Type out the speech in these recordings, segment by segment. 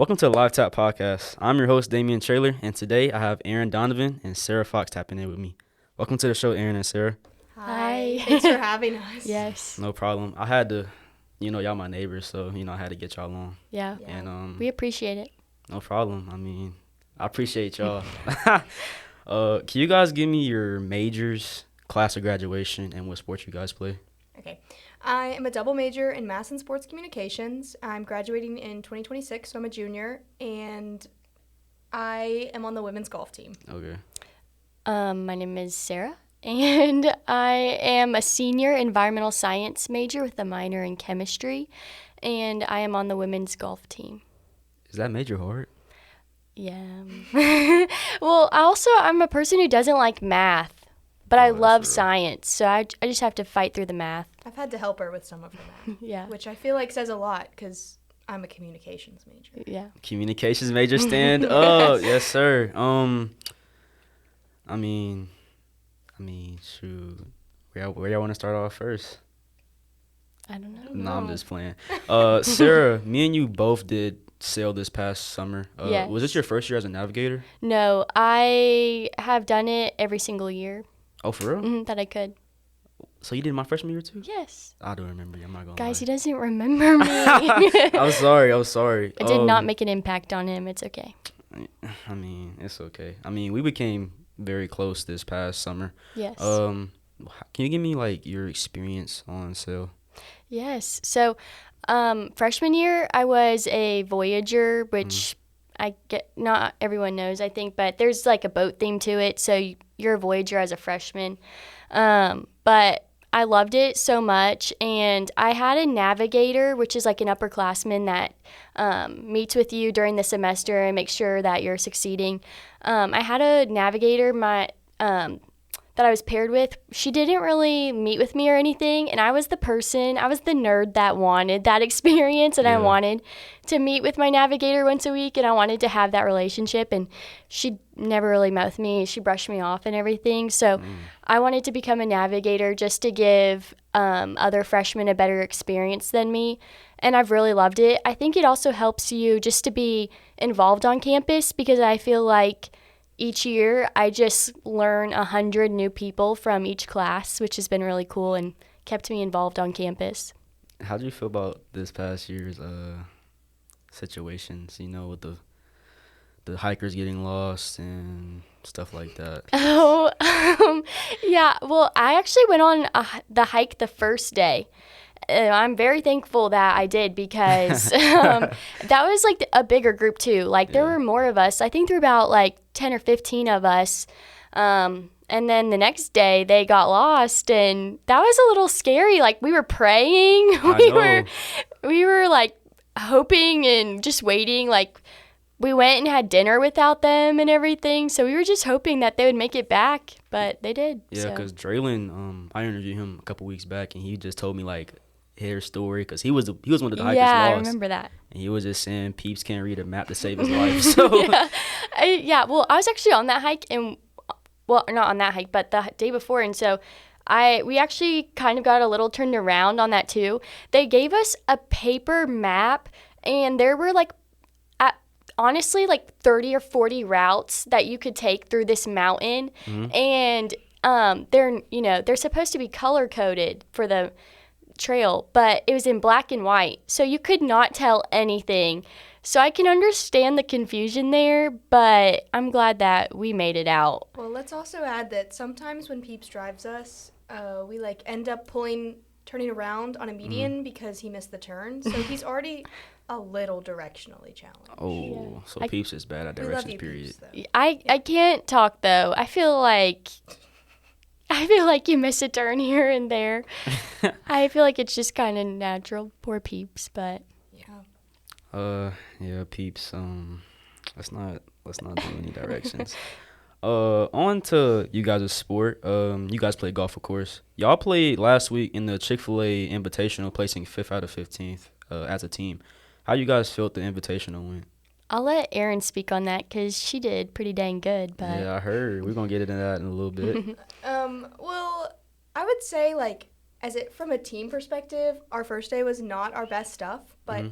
Welcome to the Live Tap Podcast. I'm your host, Damian Trailer, and today I have Erin Donovan and Sarah Fox tapping in with me. Welcome to the show, Erin and Sarah. Hi. Thanks for having us. Yes. No problem. I had to, y'all my neighbors, so, I had to get y'all on. Yeah. And We appreciate it. No problem. I appreciate y'all. Can you guys give me your majors, class of graduation, and what sports you guys play? Okay. I am a double major in Mass and Sports Communications. I'm graduating in 2026, so I'm a junior, and I am on the women's golf team. Okay. My name is Sarah, and I am a senior environmental science major with a minor in chemistry, and I am on the women's golf team. Is that major hard? Yeah. Well, I'm a person who doesn't like math, but I love science, so I just have to fight through the math. I've had to help her with some of her math. Yeah. Which I feel like says a lot because I'm a communications major. Yeah. Communications major stand up. Yes, sir. Shoot. Where y'all want to start off first? I don't know. No, I'm just playing. Sarah, me and you both did sail this past summer. Yes. Was this your first year as a navigator? No, I have done it every single year. Oh, for real? That I could. So you did my freshman year too? Yes. I don't remember you. I'm not going to Guys, he lie. doesn't remember me. I'm sorry. It did not make an impact on him. It's okay. It's okay. We became very close this past summer. Yes. Can you give me, your experience on sail? Yes. So, freshman year, I was a Voyager, which not everyone knows, I think, but there's a boat theme to it. So you're a Voyager as a freshman. But I loved it so much. And I had a navigator, which is an upperclassman that meets with you during the semester and makes sure that you're succeeding. I had a navigator, that I was paired with. She didn't really meet with me or anything, and I was the nerd that wanted that experience, and I wanted to meet with my navigator once a week, and I wanted to have that relationship, and she never really met with me. She brushed me off and everything, so I wanted to become a navigator just to give other freshmen a better experience than me, and I've really loved it. I think it also helps you just to be involved on campus, because I feel like each year, I just learn 100 new people from each class, which has been really cool and kept me involved on campus. How do you feel about this past year's situations, with the hikers getting lost and stuff like that? Oh, yeah. Well, I actually went on the hike the first day. I'm very thankful that I did, because that was a bigger group too. There were more of us. I think there were about 10 or 15 of us. And then the next day they got lost, and that was a little scary. We were praying. We were hoping and just waiting. We went and had dinner without them and everything. So we were just hoping that they would make it back, but they did. Yeah, because Draylon, I interviewed him a couple weeks back, and he just told me his story, because he was one of the hikers lost. Yeah, I remember that. And he was just saying Peeps can't read a map to save his life. So well, I was actually on that hike, and not on that hike, but the day before, and so we actually kind of got a little turned around on that too. They gave us a paper map, and there were honestly 30 or 40 routes that you could take through this mountain, and they're supposed to be color coded for the trail, but it was in black and white, so you could not tell anything. So I can understand the confusion there, but I'm glad that we made it out. Well, let's also add that sometimes when Peeps drives us, we end up turning around on a median because he missed the turn. So he's already a little directionally challenged. Oh, yeah. So Peeps is bad at directions, period. Peeps, I can't talk though. I feel like you miss a turn here and there. I feel like it's just kind of natural. Poor Peeps, but yeah, Peeps. Let's not do any directions. On to you guys' sport. You guys play golf, of course. Y'all played last week in the Chick-fil-A Invitational, placing 5th out of 15th as a team. How you guys felt the Invitational went? I'll let Erin speak on that, because she did pretty dang good. But yeah, I heard. We're gonna get into that in a little bit. Well, I would say from a team perspective, our first day was not our best stuff, but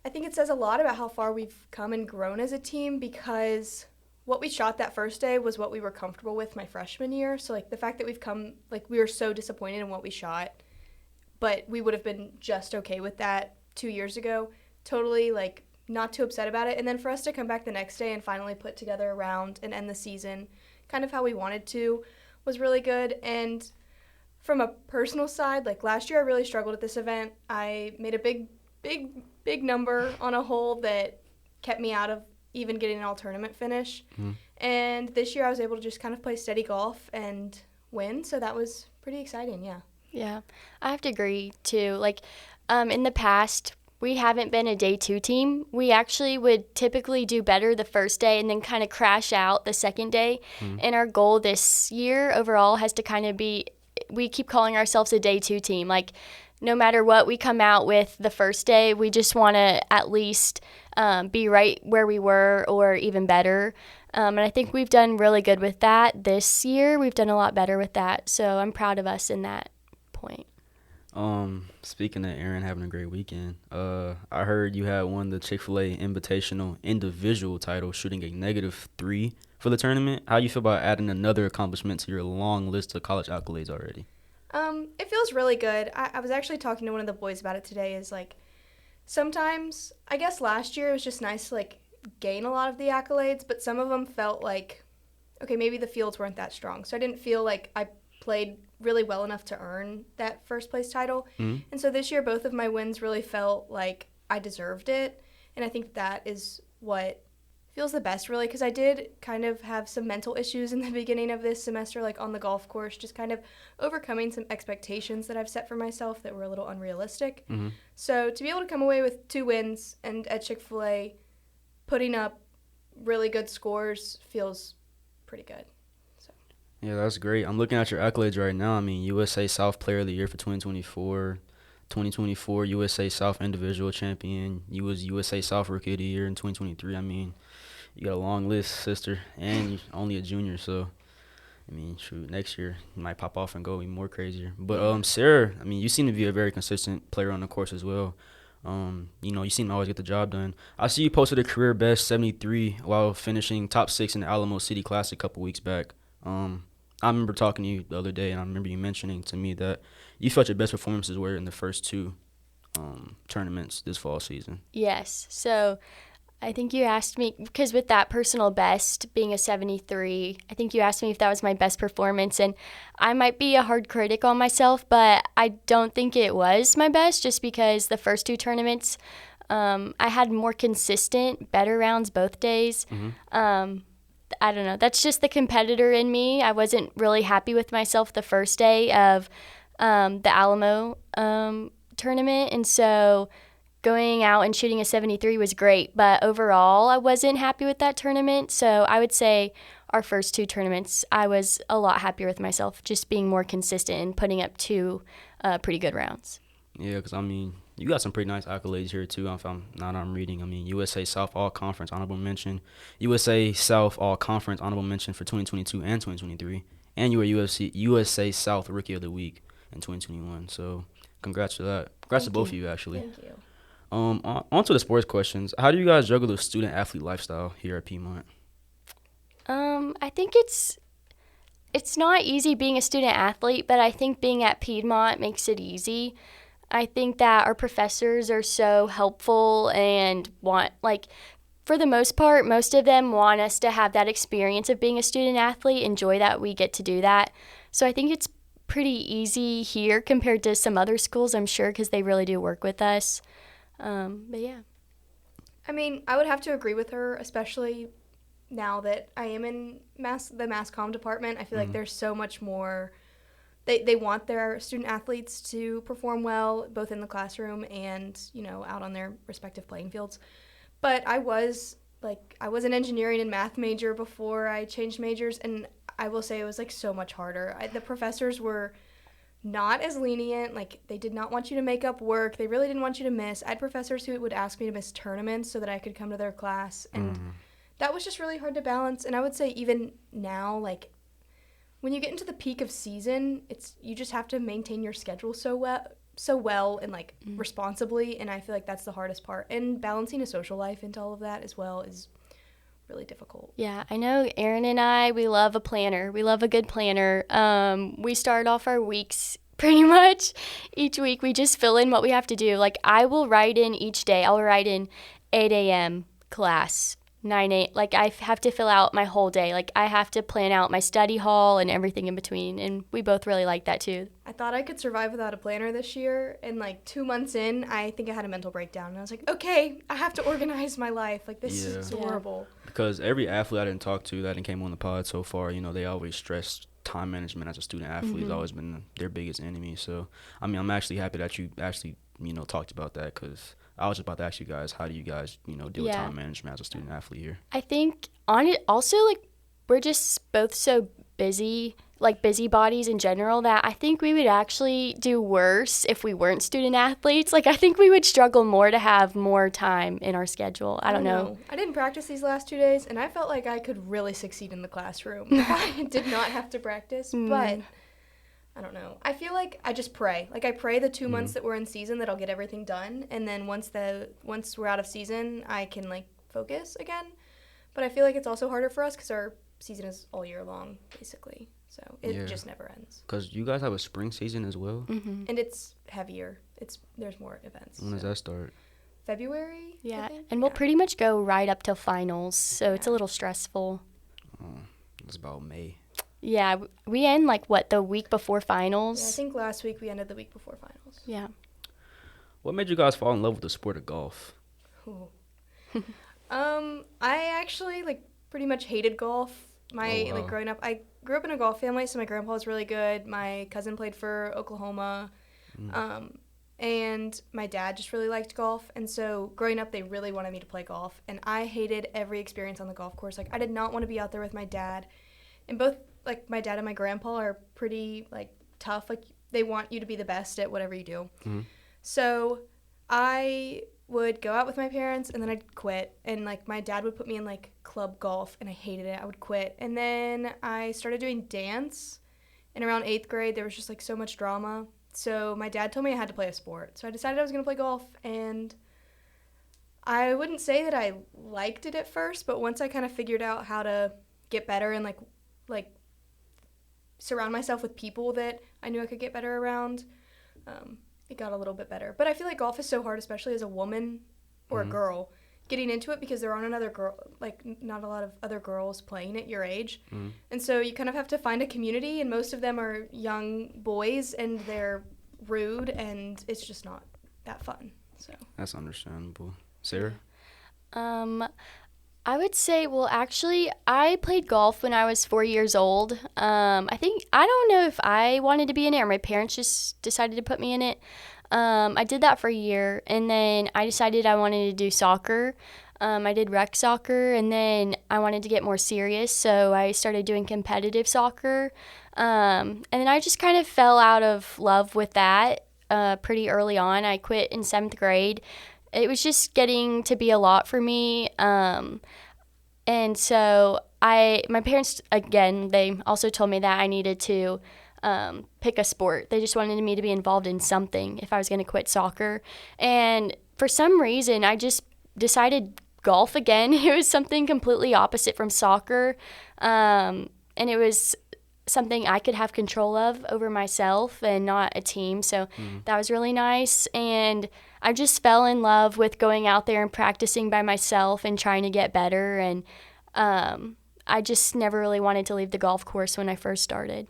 I think it says a lot about how far we've come and grown as a team, because what we shot that first day was what we were comfortable with my freshman year. So, like, the fact that we've come, like, we were so disappointed in what we shot, but we would have been just okay with that 2 years ago. Totally, like, not too upset about it. And then for us to come back the next day and finally put together a round and end the season kind of how we wanted to was really good. And from a personal side, like, last year I really struggled at this event. I made a big number on a hole that kept me out of even getting an all-tournament finish. Mm-hmm. And this year I was able to just kind of play steady golf and win, so that was pretty exciting, yeah. Yeah, I have to agree, too. Like, in the past, we haven't been a day 2 team. We actually would typically do better the first day and then kind of crash out the second day. Mm-hmm. And our goal this year overall has to kind of be, we keep calling ourselves a day 2 team. Like, no matter what we come out with the first day, we just want to at least be right where we were or even better. And I think we've done really good with that this year. We've done a lot better with that. So I'm proud of us in that point. Speaking of Erin having a great weekend, I heard you had won the Chick-fil-A Invitational individual title, shooting a -3 for the tournament. How you feel about adding another accomplishment to your long list of college accolades already? It feels really good. I was actually talking to one of the boys about it today. Is like, sometimes, I guess last year it was just nice to, like, gain a lot of the accolades, but some of them felt like, okay, maybe the fields weren't that strong. So I didn't feel like I played really well enough to earn that first place title. Mm-hmm. And so this year, both of my wins really felt like I deserved it. And I think that is what feels the best, really, because I did kind of have some mental issues in the beginning of this semester, like on the golf course, just kind of overcoming some expectations that I've set for myself that were a little unrealistic. Mm-hmm. So to be able to come away with 2 wins and at Chick-fil-A putting up really good scores feels pretty good. Yeah, that's great. I'm looking at your accolades right now. I mean, USA South Player of the Year for 2024, 2024 USA South Individual Champion. You was USA South Rookie of the Year in 2023. I mean, you got a long list, sister, and you're only a junior. So, I mean, shoot, next year you might pop off and go even more crazier. But Sarah, I mean, you seem to be a very consistent player on the course as well. You know, you seem to always get the job done. I see you posted a career best 73 while finishing top 6 in the Alamo City Classic a couple weeks back. I remember talking to you the other day, and I remember you mentioning to me that you felt your best performances were in the first 2 tournaments this fall season. Yes. So I think you asked me, because with that personal best being a 73, I think you asked me if that was my best performance. And I might be a hard critic on myself, but I don't think it was my best, just because the first 2 tournaments, I had more consistent, better rounds both days. Mm-hmm. I don't know. That's just the competitor in me. I wasn't really happy with myself the first day of the Alamo tournament. And so going out and shooting a 73 was great. But overall, I wasn't happy with that tournament. So I would say our first 2 tournaments, I was a lot happier with myself, just being more consistent and putting up 2 pretty good rounds. Yeah, because, I mean, you got some pretty nice accolades here, too, if I'm reading. I mean, USA South All-Conference Honorable Mention, USA South All-Conference Honorable Mention for 2022 and 2023, and you were USA South Rookie of the Week in 2021. So congrats for that. Congrats to both of you, actually. Thank you. On to the sports questions. How do you guys juggle the student-athlete lifestyle here at Piedmont? I think it's not easy being a student-athlete, but I think being at Piedmont makes it easy. I think that our professors are so helpful and for the most part, most of them want us to have that experience of being a student athlete, enjoy that we get to do that. So I think it's pretty easy here compared to some other schools, I'm sure, because they really do work with us. But yeah. I mean, I would have to agree with her, especially now that I am in the mass comm department. I feel like there's so much more. They want their student athletes to perform well, both in the classroom and, you know, out on their respective playing fields. But I was an engineering and math major before I changed majors, and I will say it was, like, so much harder. The professors were not as lenient. Like, they did not want you to make up work. They really didn't want you to miss. I had professors who would ask me to miss tournaments so that I could come to their class, and that was just really hard to balance. And I would say even now, like, when you get into the peak of season, you just have to maintain your schedule so well, so well and like responsibly, and I feel like that's the hardest part. And balancing a social life into all of that as well is really difficult. Yeah, I know Erin and I, we love a planner. We love a good planner. We start off our weeks pretty much each week. We just fill in what we have to do. Like, I will write in each day. I'll write in 8 a.m. class, 9 a.m. Like, I have to fill out my whole day. Like, I have to plan out my study hall and everything in between. And we both really like that, too. I thought I could survive without a planner this year, and like 2 months in, I think I had a mental breakdown. And I was like, okay, I have to organize my life. Like, this is horrible. Because every athlete I didn't talk to that came on the pod so far, you know, they always stress time management as a student athlete has always been their biggest enemy. So, I mean, I'm actually happy that you actually, you know, talked about that, because I was just about to ask you guys, how do you guys, you know, deal with time management as a student athlete here? I think on it also, like, we're just both so busy, like busybodies in general, that I think we would actually do worse if we weren't student athletes. Like, I think we would struggle more to have more time in our schedule. I don't know. I didn't practice these last 2 days, and I felt like I could really succeed in the classroom if I did not have to practice. But I don't know. I feel like I just pray. Like, I pray the 2 months that we're in season that I'll get everything done, and then once we're out of season, I can like focus again. But I feel like it's also harder for us because our season is all year long, basically. So it just never ends. Because you guys have a spring season as well? And it's heavier. There's more events. When does that start? February? Yeah, and we'll pretty much go right up till finals, so it's a little stressful. Oh, it's about May. Yeah, we end like, the week before finals? Yeah, I think last week we ended the week before finals. Yeah. What made you guys fall in love with the sport of golf? Ooh. I actually like pretty much hated golf. Like growing up, I grew up in a golf family, so my grandpa was really good. My cousin played for Oklahoma, and my dad just really liked golf. And so growing up, they really wanted me to play golf, and I hated every experience on the golf course. Like, I did not want to be out there with my dad, and both like my dad and my grandpa are pretty like tough. Like, they want you to be the best at whatever you do. So I would go out with my parents, and then I'd quit. And like, my dad would put me in like club golf, and I hated it. I would quit. And then I started doing dance, and around 8th grade there was just like so much drama. So my dad told me I had to play a sport. So I decided I was going to play golf, and I wouldn't say that I liked it at first, but once I kind of figured out how to get better and like surround myself with people that I knew I could get better around, it got a little bit better. But I feel like golf is so hard, especially as a woman or a girl, getting into it, because there aren't not a lot of other girls playing at your age. And so you kind of have to find a community, and most of them are young boys, and they're rude, and it's just not that fun. So That's understandable. Sarah? I would say, well, actually, I played golf when I was 4 years old. I don't know if I wanted to be in it or my parents just decided to put me in it. I did that for a year, and then I decided I wanted to do soccer. I did rec soccer, and then I wanted to get more serious, so I started doing competitive soccer. And then I just kind of fell out of love with that pretty early on. I quit in 7th grade. It was just getting to be a lot for me. And so my parents, again, they also told me that I needed to pick a sport. They just wanted me to be involved in something if I was going to quit soccer. And for some reason, I just decided golf again. It was something completely opposite from soccer. And it was something I could have control of over myself and not a team. So that was really nice. And I just fell in love with going out there and practicing by myself and trying to get better. And I just never really wanted to leave the golf course when I first started.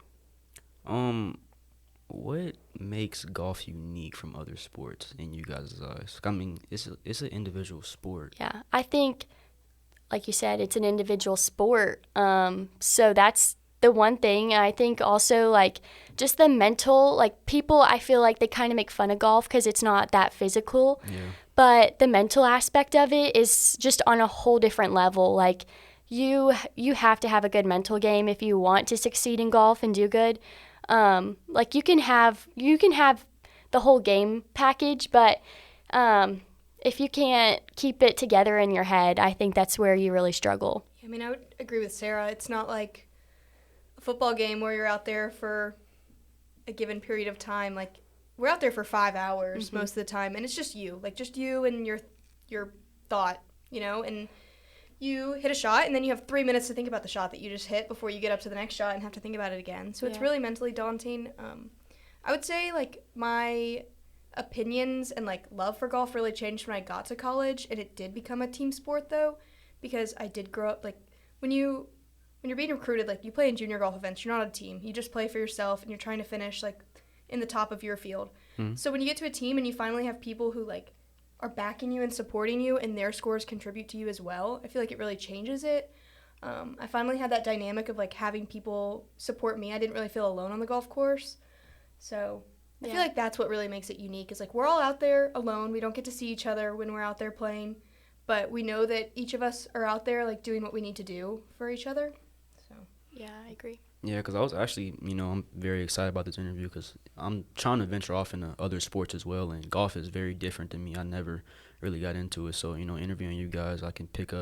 What makes golf unique from other sports in you guys' eyes? I mean, it's an individual sport. Yeah, I think, like you said, it's an individual sport. So that's the one thing. I think also, like, just the mental, like, people, I feel like they kind of make fun of golf because it's not that physical. Yeah. But the mental aspect of it is just on a whole different level. Like, you have to have a good mental game if you want to succeed in golf and do good. Like, you can have the whole game package, but if you can't keep it together in your head, I think that's where you really struggle. I mean, I would agree with Sarah. It's not like a football game where you're out there for a given period of time. Like, we're out there for 5 hours most of the time, and it's just you and your thought, and you hit a shot, and then you have 3 minutes to think about the shot that you just hit before you get up to the next shot and have to think about it again. So it's really mentally daunting. I would say, like, my opinions and, like, love for golf really changed when I got to college, and it did become a team sport, though, because I did grow up, like, when you're being recruited, like, you play in junior golf events, you're not a team. You just play for yourself, and you're trying to finish, like, in the top of your field. So when you get to a team and you finally have people who, like, are backing you and supporting you, and their scores contribute to you as well, I feel like it really changes it. I finally had that dynamic of, like, having people support me. I didn't really feel alone on the golf course. So I feel like that's what really makes it unique, is, like, we're all out there alone. We don't get to see each other when we're out there playing, but we know that each of us are out there, like, doing what we need to do for each other. So yeah, I agree. Yeah, because I was actually, I'm very excited about this interview because I'm trying to venture off into other sports as well, and golf is very different than me. I never really got into it, so, interviewing you guys, I can pick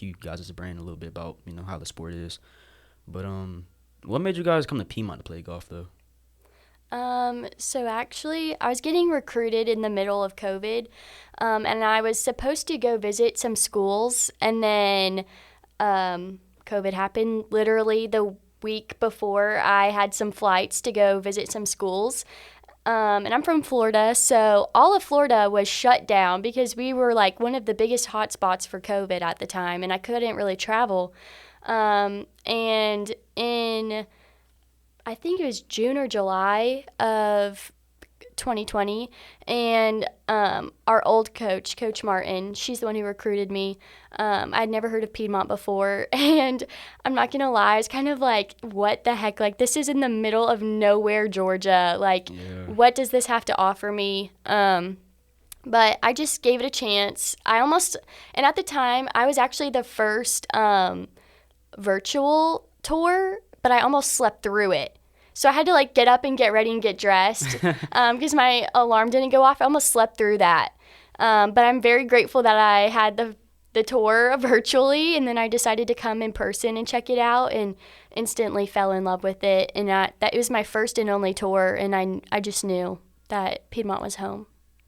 you guys' brain a little bit about, how the sport is. But what made you guys come to Piedmont to play golf, though? So actually, I was getting recruited in the middle of COVID, and I was supposed to go visit some schools, and then COVID happened literally the week before I had some flights to go visit some schools. And I'm from Florida, so all of Florida was shut down because we were like one of the biggest hotspots for COVID at the time, and I couldn't really travel. And in, I think it was June or July of 2020, and our old coach, Coach Martin, she's the one who recruited me. I'd never heard of Piedmont before, and I'm not gonna lie, I was kind of like, what the heck? Like, this is in the middle of nowhere, Georgia. Like, what does this have to offer me? But I just gave it a chance. And at the time, I was actually the first virtual tour, but I almost slept through it. So I had to, like, get up and get ready and get dressed because my alarm didn't go off. I almost slept through that. But I'm very grateful that I had the tour virtually, and then I decided to come in person and check it out, and instantly fell in love with it. And that it was my first and only tour, and I just knew that Piedmont was home.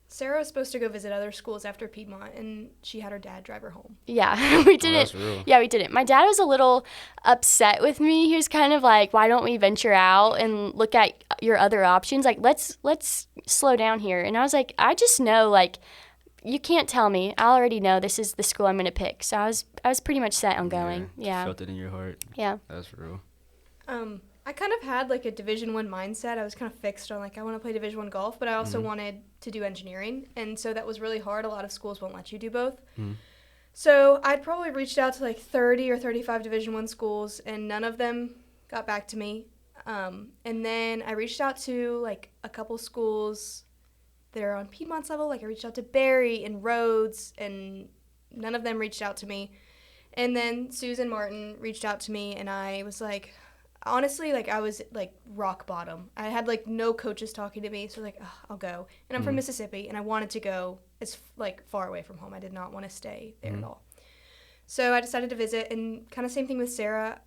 Sarah was supposed to go visit other schools after Piedmont, and she had her dad drive her home. Yeah, we did Oh, it. that's real. Yeah, we did it. My dad was a little upset with me. He was kind of like, "Why don't we venture out and look at your other options? Like, let's slow down here." And I was like, "I just know, like, you can't tell me. I already know this is the school I'm going to pick." So I was pretty much set on going. Yeah. Felt it in your heart. Yeah. That's real. I kind of had, like, a Division I mindset. I was kind of fixed on, like, I want to play Division I golf, but I also wanted to do engineering, and so that was really hard. A lot of schools won't let you do both. So I'd probably reached out to, like, 30 or 35 Division I schools, and none of them got back to me. And then I reached out to, like, a couple schools that are on Piedmont's level. Like, I reached out to Barry and Rhodes, and none of them reached out to me. And then Susan Martin reached out to me, and I was like, honestly, like, I was, like, rock bottom. I had, like, no coaches talking to me, so, like, I'll go. And I'm from Mississippi, and I wanted to go as, like, far away from home. I did not want to stay there at all. So I decided to visit, and kind of same thing with Sarah.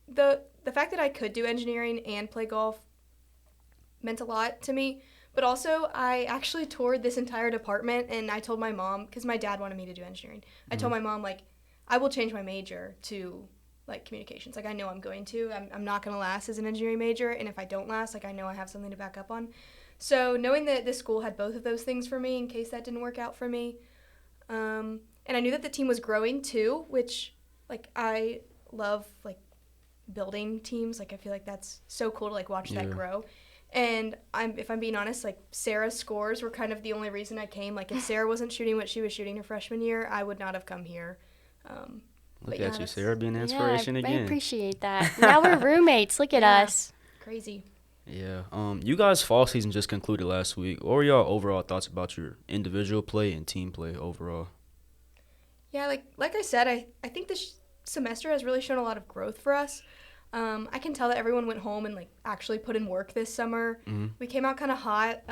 The fact that I could do engineering and play golf meant a lot to me, but also I actually toured this entire department, and I told my mom, because my dad wanted me to do engineering. I told my mom, like, I will change my major to, like, communications. Like, I know I'm going to. I'm not going to last as an engineering major, and if I don't last, like, I know I have something to back up on. So knowing that this school had both of those things for me in case that didn't work out for me, and I knew that the team was growing too, which, like, I love, like, building teams. Like, I feel like that's so cool to, like, watch that grow. And if I'm being honest, like, Sarah's scores were kind of the only reason I came. Like, if Sarah wasn't shooting what she was shooting her freshman year, I would not have come here. Look at you, Sarah, being an inspiration again. I appreciate that. Now we're roommates. Look at us. Crazy. Yeah. You guys' fall season just concluded last week. What were y'all overall thoughts about your individual play and team play overall? Yeah, like I said, I think this semester has really shown a lot of growth for us. I can tell that everyone went home and, like, actually put in work this summer. We came out kind of hot.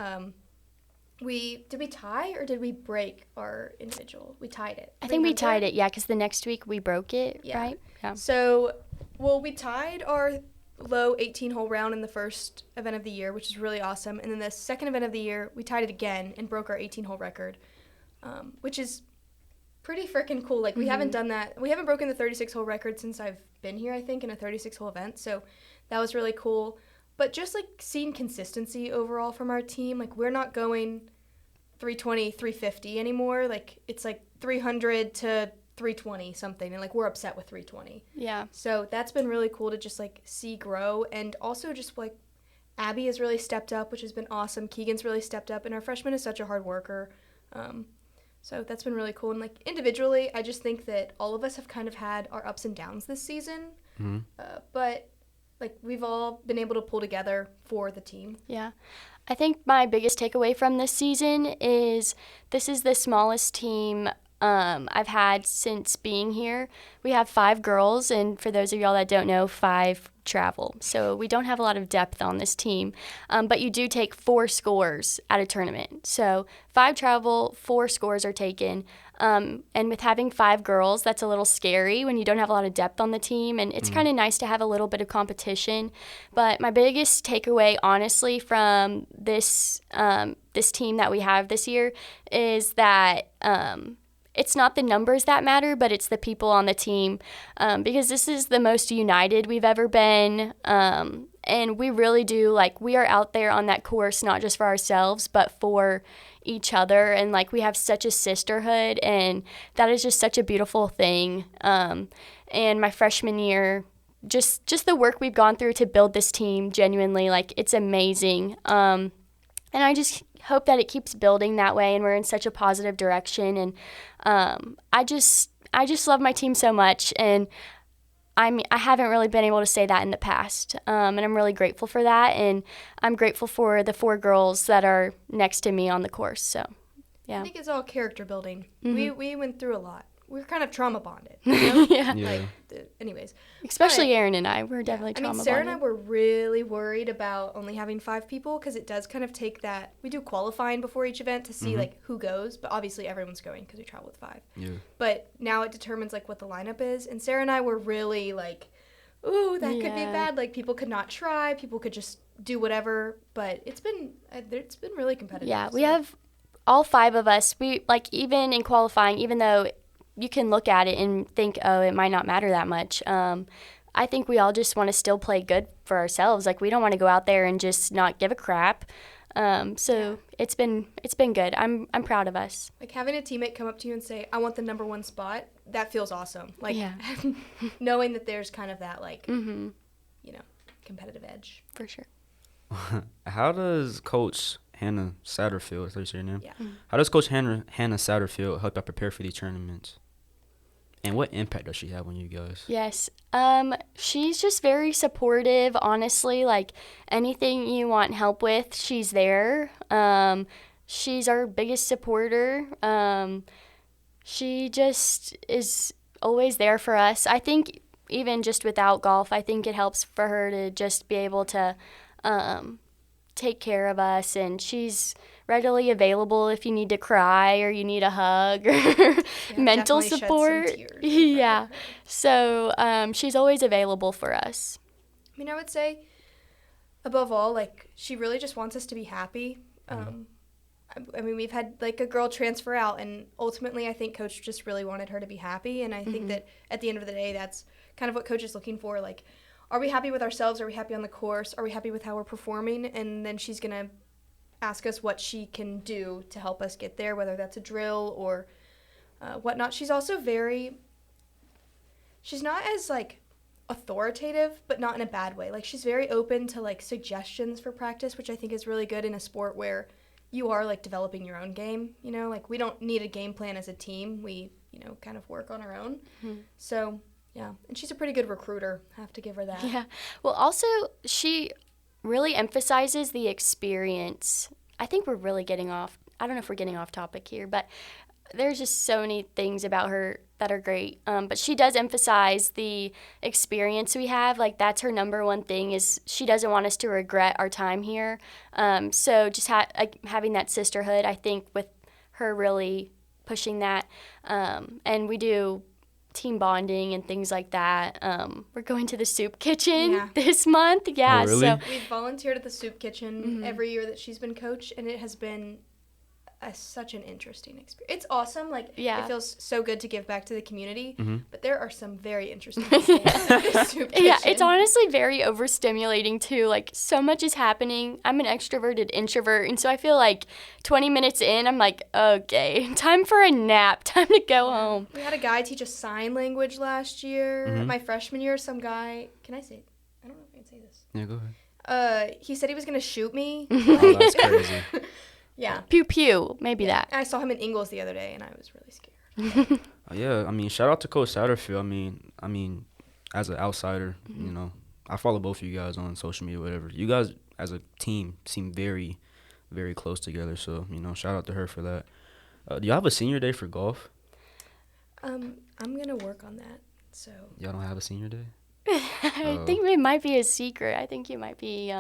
Did we tie or did we break our individual? We tied it. I think we tied it, yeah, because the next week we broke it, right? Yeah. So, well, we tied our low 18-hole round in the first event of the year, which is really awesome. And then the second event of the year, we tied it again and broke our 18-hole record, which is pretty freaking cool. Like, we haven't done that. We haven't broken the 36-hole record since I've been here, I think, in a 36-hole event. So that was really cool. But just, like, seeing consistency overall from our team, like, we're not going 320, 350 anymore. Like, it's, like, 300 to 320 something, and, like, we're upset with 320. Yeah. So that's been really cool to just, like, see grow. And also just, like, Abby has really stepped up, which has been awesome. Keegan's really stepped up, and our freshman is such a hard worker. So that's been really cool. And, like, individually, I just think that all of us have kind of had our ups and downs this season. But like, we've all been able to pull together for the team. Yeah. I think my biggest takeaway from this season is this is the smallest team I've had since being here. We have 5 girls, and for those of y'all that don't know, 5 travel. So we don't have a lot of depth on this team, but you do take 4 scores at a tournament. So 5 travel, 4 scores are taken. And with having 5 girls, that's a little scary when you don't have a lot of depth on the team, and it's kind of nice to have a little bit of competition. But my biggest takeaway, honestly, from this this team that we have this year is that it's not the numbers that matter, but it's the people on the team, because this is the most united we've ever been. And we really do, like, we are out there on that course not just for ourselves, but for each other. And, like, we have such a sisterhood, and that is just such a beautiful thing. And my freshman year, just the work we've gone through to build this team, genuinely, like, it's amazing. And I just hope that it keeps building that way, and we're in such a positive direction. And I just love my team so much, and I haven't really been able to say that in the past, and I'm really grateful for that, and I'm grateful for the 4 girls that are next to me on the course. So, yeah. I think it's all character building. We went through a lot. We were kind of trauma bonded. You know? Yeah. Like, anyways. Especially Erin and I. We're definitely trauma bonded. Sarah and I were really worried about only having 5 people, because it does kind of take that. We do qualifying before each event to see, like, who goes, but obviously everyone's going because we travel with 5. Yeah. But now it determines, like, what the lineup is. And Sarah and I were really, like, ooh, that could be bad. Like, people could not try. People could just do whatever. But it's been really competitive. Yeah, we have all 5 of us. We, like, even in qualifying, even though you can look at it and think, oh, it might not matter that much. I think we all just want to still play good for ourselves. Like, we don't want to go out there and just not give a crap. So it's been good. I'm proud of us. Like, having a teammate come up to you and say, I want the number 1 spot, that feels awesome. Like, knowing that there's kind of that, like, you know, competitive edge. For sure. How does Coach Hannah Satterfield, is that your name? Yeah. How does Coach Hannah Satterfield help you prepare for these tournaments? And what impact does she have on you guys? Yes. She's just very supportive, honestly. Like, anything you want help with, she's there. She's our biggest supporter. She just is always there for us. I think even just without golf, I think it helps for her to just be able to take care of us, and she's readily available if you need to cry or you need a hug or mental support. Yeah. So she's always available for us. I mean, I would say, above all, like, she really just wants us to be happy. I mean, we've had, like, a girl transfer out, and ultimately I think Coach just really wanted her to be happy, and I think that at the end of the day, that's kind of what Coach is looking for. Like, are we happy with ourselves? Are we happy on the course? Are we happy with how we're performing? And then she's going to ask us what she can do to help us get there, whether that's a drill or whatnot. She's also she's not as, like, authoritative, but not in a bad way. Like, she's very open to, like, suggestions for practice, which I think is really good in a sport where you are, like, developing your own game, you know? Like, we don't need a game plan as a team. We, you know, kind of work on our own. So, yeah. And she's a pretty good recruiter. I have to give her that. Yeah. Well, also, she really emphasizes the experience. I think we're really getting off. I don't know if we're getting off topic here, but there's just so many things about her that are great. But she does emphasize the experience we have. Like, that's her number one thing, is she doesn't want us to regret our time here. So just having that sisterhood, I think, with her really pushing that. And we do team bonding and things like that. We're going to the soup kitchen Yeah. this month. Yeah, Oh, really? so We've volunteered at the soup kitchen every year that she's been coach, and it has been such an interesting experience. It's awesome. Like, Yeah. it feels so good to give back to the community, Mm-hmm. but there are some very interesting people at the soup kitchen. yeah, it's honestly very overstimulating too. Like, so much is happening. I'm an extroverted introvert, and so I feel like 20 minutes in, I'm like, okay, time for a nap, time to go home. We had a guy teach us sign language last year. Mhm. My freshman year, some guy, can I say it? I don't know if I can say this. Yeah, go ahead. He said he was going to shoot me. Oh, that's crazy. Yeah. Pew pew, maybe that. I saw him in Ingles the other day, and I was really scared. Yeah, I mean, shout out to Coach Satterfield. I mean, as an outsider, you know, I follow both of you guys on social media, whatever. You guys, as a team, seem very, very close together. So, you know, shout out to her for that. Do y'all have a senior day for golf? I'm going to work on that. So Y'all don't have a senior day? I Oh. think it might be a secret. I think you might be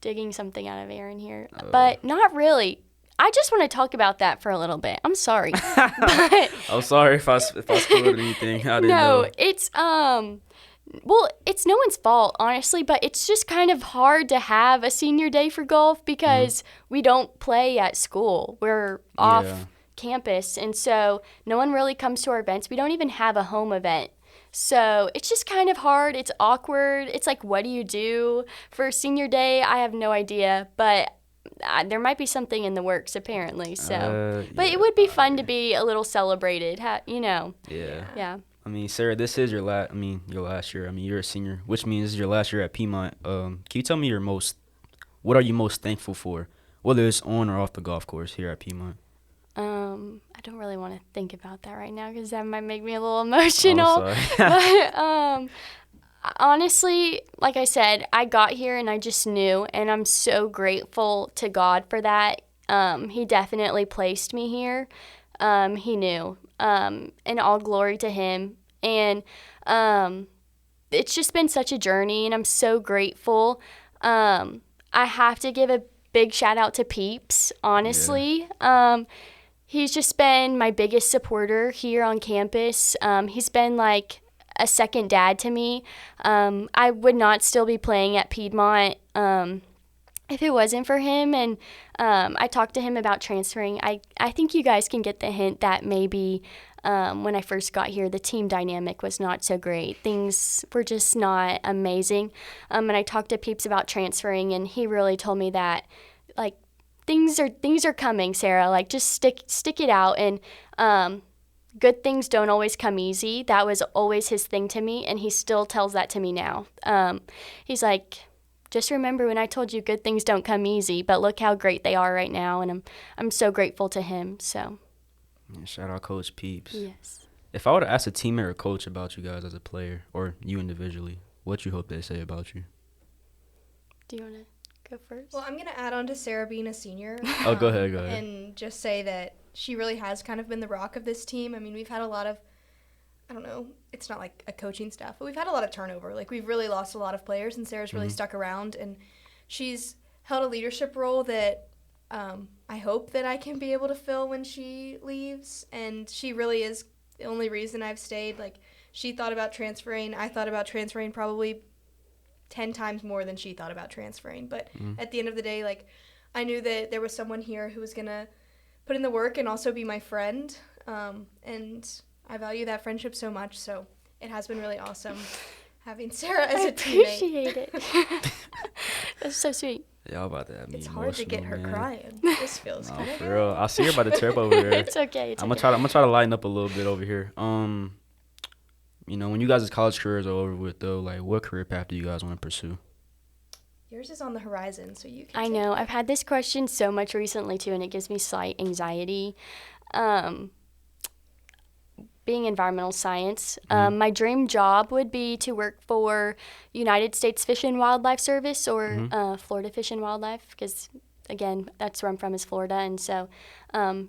digging something out of Erin here, but not really. I just want to talk about that for a little bit. I'm sorry. But I'm sorry if I spoiled anything. I didn't no, know. it's well, it's no one's fault, honestly, but it's just kind of hard to have a senior day for golf because we don't play at school. We're off Yeah. campus, and so no one really comes to our events. We don't even have a home event. So it's just kind of hard. It's awkward. It's like, what do you do for senior day? I have no idea, but there might be something in the works apparently. So, but it would be fun to be a little celebrated. You know. Yeah. Yeah. I mean, Sarah, this is your last year. I mean, you're a senior, which means this is your last year at Piedmont. Can you tell me what are you most thankful for, whether it's on or off the golf course here at Piedmont? I don't really want to think about that right now because that might make me a little emotional. Oh, sorry. But honestly, like I said, I got here and I just knew, and I'm so grateful to God for that. He definitely placed me here. He knew. And all glory to him. And it's just been such a journey, and I'm so grateful. I have to give a big shout out to Peeps, honestly. He's just been my biggest supporter here on campus. He's been like a second dad to me. I would not still be playing at Piedmont if it wasn't for him. And I talked to him about transferring. I think you guys can get the hint that maybe when I first got here, the team dynamic was not so great. Things were just not amazing. And I talked to Peeps about transferring, and he really told me that, like, things are coming, Sarah. Like, just stick it out, and good things don't always come easy. That was always his thing to me, and he still tells that to me now. He's like, just remember when I told you good things don't come easy, but look how great they are right now, and I'm so grateful to him. So Yeah, shout out Coach Peeps. yes. If I were to ask a teammate or coach about you guys as a player, or you individually, what you hope they say about you? Do you want to go first? Well, I'm going to add on to Sarah being a senior. Oh, go ahead. And just say that she really has kind of been the rock of this team. I mean, we've had a lot of, I don't know, it's not like a coaching staff, but we've had a lot of turnover. Like, we've really lost a lot of players, and Sarah's really stuck around. And she's held a leadership role that I hope that I can be able to fill when she leaves. And she really is the only reason I've stayed. Like, she thought about transferring. I thought about transferring probably 10 times more than she thought about transferring. But at the end of the day, like, I knew that there was someone here who was going to put in the work and also be my friend. And I value that friendship so much. So it has been really awesome having Sarah as I a teammate. appreciate it. That's so sweet. Y'all about to have me It's hard to get her emotional, man. crying. This feels No, kind of for real. I see her about to tear up over there. It's okay. It's I'm okay. gonna try to lighten up a little bit over here. You know, when you guys' college careers are over with, though, like, what career path do you guys want to pursue? Yours is on the horizon, so you can I take know. it. I've had this question so much recently, too, and it gives me slight anxiety. Being environmental science, my dream job would be to work for United States Fish and Wildlife Service or Florida Fish and Wildlife, because, again, that's where I'm from, is Florida. And so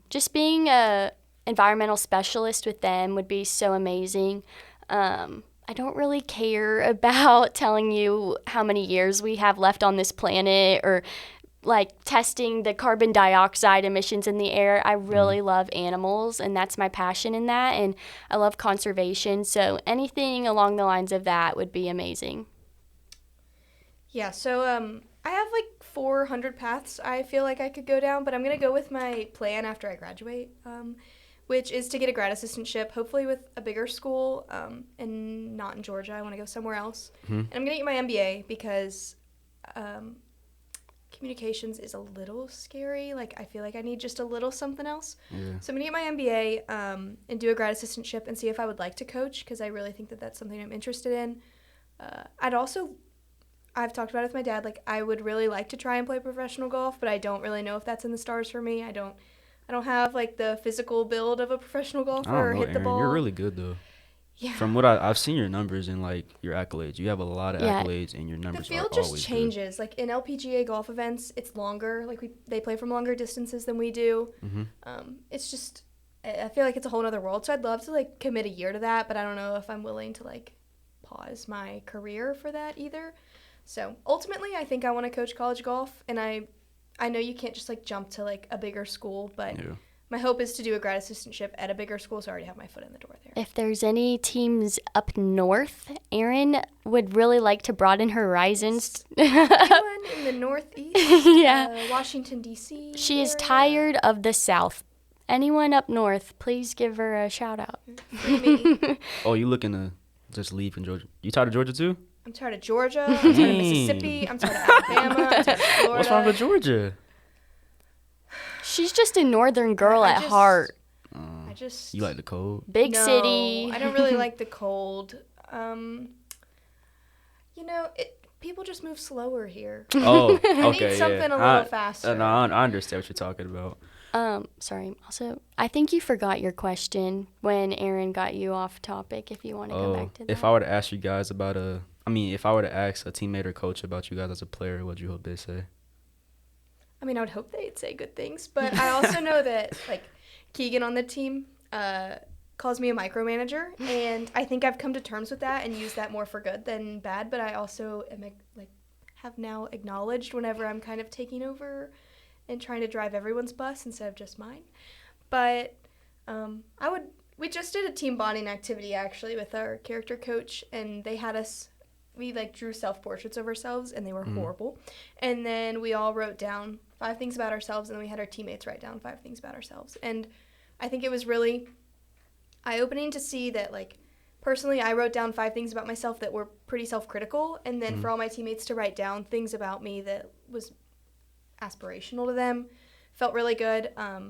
just being a environmental specialist with them would be so amazing. I don't really care about telling you how many years we have left on this planet or like testing the carbon dioxide emissions in the air. I really love animals, and that's my passion in that, and I love conservation, so anything along the lines of that would be amazing. Yeah, so I have like 400 paths I feel like I could go down, but I'm going to go with my plan after I graduate, which is to get a grad assistantship, hopefully with a bigger school, and not in Georgia. I want to go somewhere else. And I'm going to get my MBA because communications is a little scary. Like, I feel like I need just a little something else. Yeah. So I'm going to get my MBA and do a grad assistantship and see if I would like to coach, because I really think that that's something I'm interested in. I've talked about it with my dad, like, I would really like to try and play professional golf, but I don't really know if that's in the stars for me. I don't have, like, the physical build of a professional golfer I don't or know, hit the Erin. ball. You're really good, though. Yeah. From what I've seen your numbers and, like, your accolades. You have a lot of accolades, and your numbers The are field always just changes. good. Like, in LPGA golf events, it's longer. Like, they play from longer distances than we do. It's just, I feel like it's a whole other world. So I'd love to, like, commit a year to that, but I don't know if I'm willing to, like, pause my career for that either. So ultimately, I think I want to coach college golf, and I know you can't just, like, jump to, like, a bigger school, but my hope is to do a grad assistantship at a bigger school, so I already have my foot in the door there. If there's any teams up north, Erin would really like to broaden her horizons. Anyone in the Northeast? Yeah. Washington, D.C. She is area? tired of the South. Anyone up north, please give her a shout out. Free me. Oh, you looking to just leave from Georgia? You tired of Georgia, too? I'm tired of Georgia. I'm tired of Mississippi. I'm tired of Alabama. I'm tired of Florida. What's wrong with Georgia? She's just a northern girl at heart. You like the cold? Big city. I don't really like the cold. People just move slower here. Oh, okay, I need something a little faster. No, I understand what you're talking about. Sorry. Also, I think you forgot your question when Erin got you off topic. If you want to come back to that. If I were to ask you guys about if I were to ask a teammate or coach about you guys as a player, what would you hope they'd say? I mean, I would hope they'd say good things, but I also know that, like, Keegan on the team calls me a micromanager, and I think I've come to terms with that and use that more for good than bad, but I also have now acknowledged whenever I'm kind of taking over and trying to drive everyone's bus instead of just mine. But we just did a team bonding activity, actually, with our character coach, and they had us, we, like, drew self-portraits of ourselves, and they were horrible. And then we all wrote down 5 things about ourselves, and then we had our teammates write down 5 things about ourselves. And I think it was really eye-opening to see that, like, personally, I wrote down 5 things about myself that were pretty self-critical, and then for all my teammates to write down things about me that was aspirational to them felt really good. I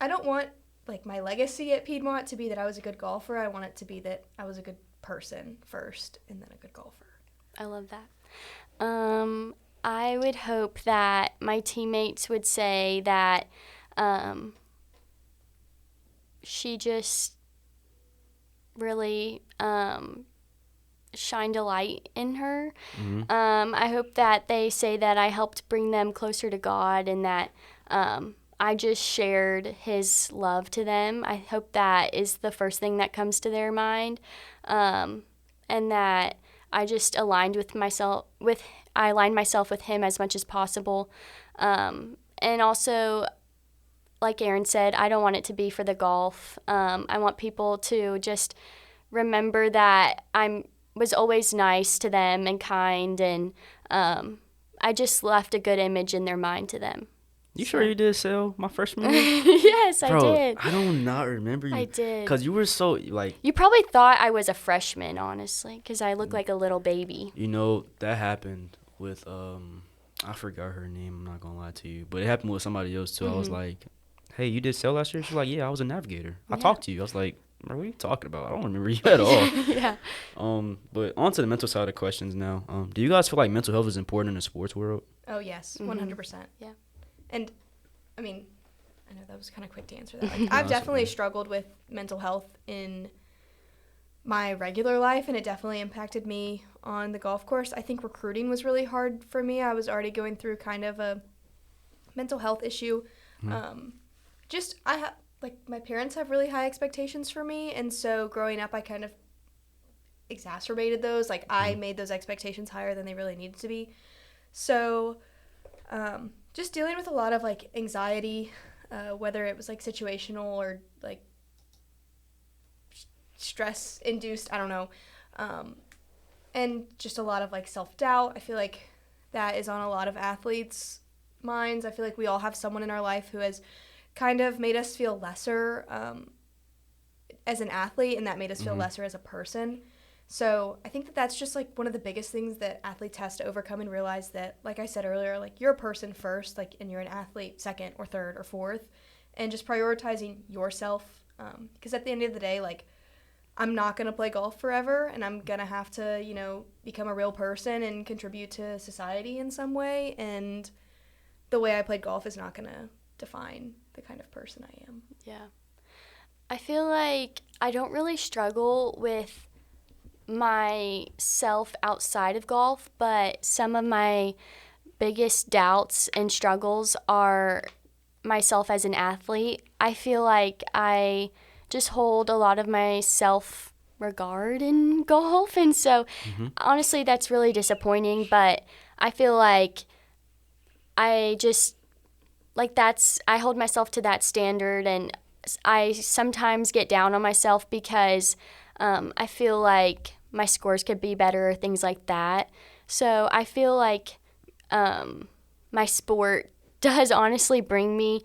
don't want, like, my legacy at Piedmont to be that I was a good golfer. I want it to be that I was a good person first and then a good golfer. I love that. I would hope that my teammates would say that she just really shined a light in her. I hope that they say that I helped bring them closer to God, and that I just shared his love to them. I hope that is the first thing that comes to their mind, and that I just aligned myself with him as much as possible. And also, like Erin said, I don't want it to be for the golf. I want people to just remember that I was always nice to them and kind, and I just left a good image in their mind to them. You sure you did sell my freshman year? Yes, Bro, I did. I do not remember you. I did. Because you were so, like... You probably thought I was a freshman, honestly, because I look like a little baby. You know, that happened with, I forgot her name, I'm not going to lie to you. But it happened with somebody else, too. I was like, hey, you did sell last year? She's like, yeah, I was a navigator. I talked to you. I was like, bro, what are you talking about? I don't remember you at all. Yeah. But on to the mental side of questions now. Do you guys feel like mental health is important in the sports world? Oh, yes, 100%. Yeah. And, I mean, I know that was kind of quick to answer that. Like, I've definitely struggled with mental health in my regular life, and it definitely impacted me on the golf course. I think recruiting was really hard for me. I was already going through kind of a mental health issue. My parents have really high expectations for me, and so growing up, I kind of exacerbated those. Like, I made those expectations higher than they really needed to be. So just dealing with a lot of like anxiety, whether it was like situational or like stress induced, I don't know. And just a lot of like self-doubt. I feel like that is on a lot of athletes' minds. I feel like we all have someone in our life who has kind of made us feel lesser as an athlete, and that made us feel lesser as a person. So I think that that's just like one of the biggest things that athletes has to overcome and realize that, like I said earlier, like you're a person first, like, and you're an athlete second or third or fourth, and just prioritizing yourself. Because at the end of the day, like, I'm not going to play golf forever, and I'm going to have to, you know, become a real person and contribute to society in some way. And the way I played golf is not going to define the kind of person I am. Yeah. I feel like I don't really struggle with myself outside of golf, but some of my biggest doubts and struggles are myself as an athlete. I feel like I just hold a lot of my self-regard in golf, and so honestly that's really disappointing, but I feel like I just like I hold myself to that standard, and I sometimes get down on myself because I feel like my scores could be better or things like that. So I feel like my sport does honestly bring me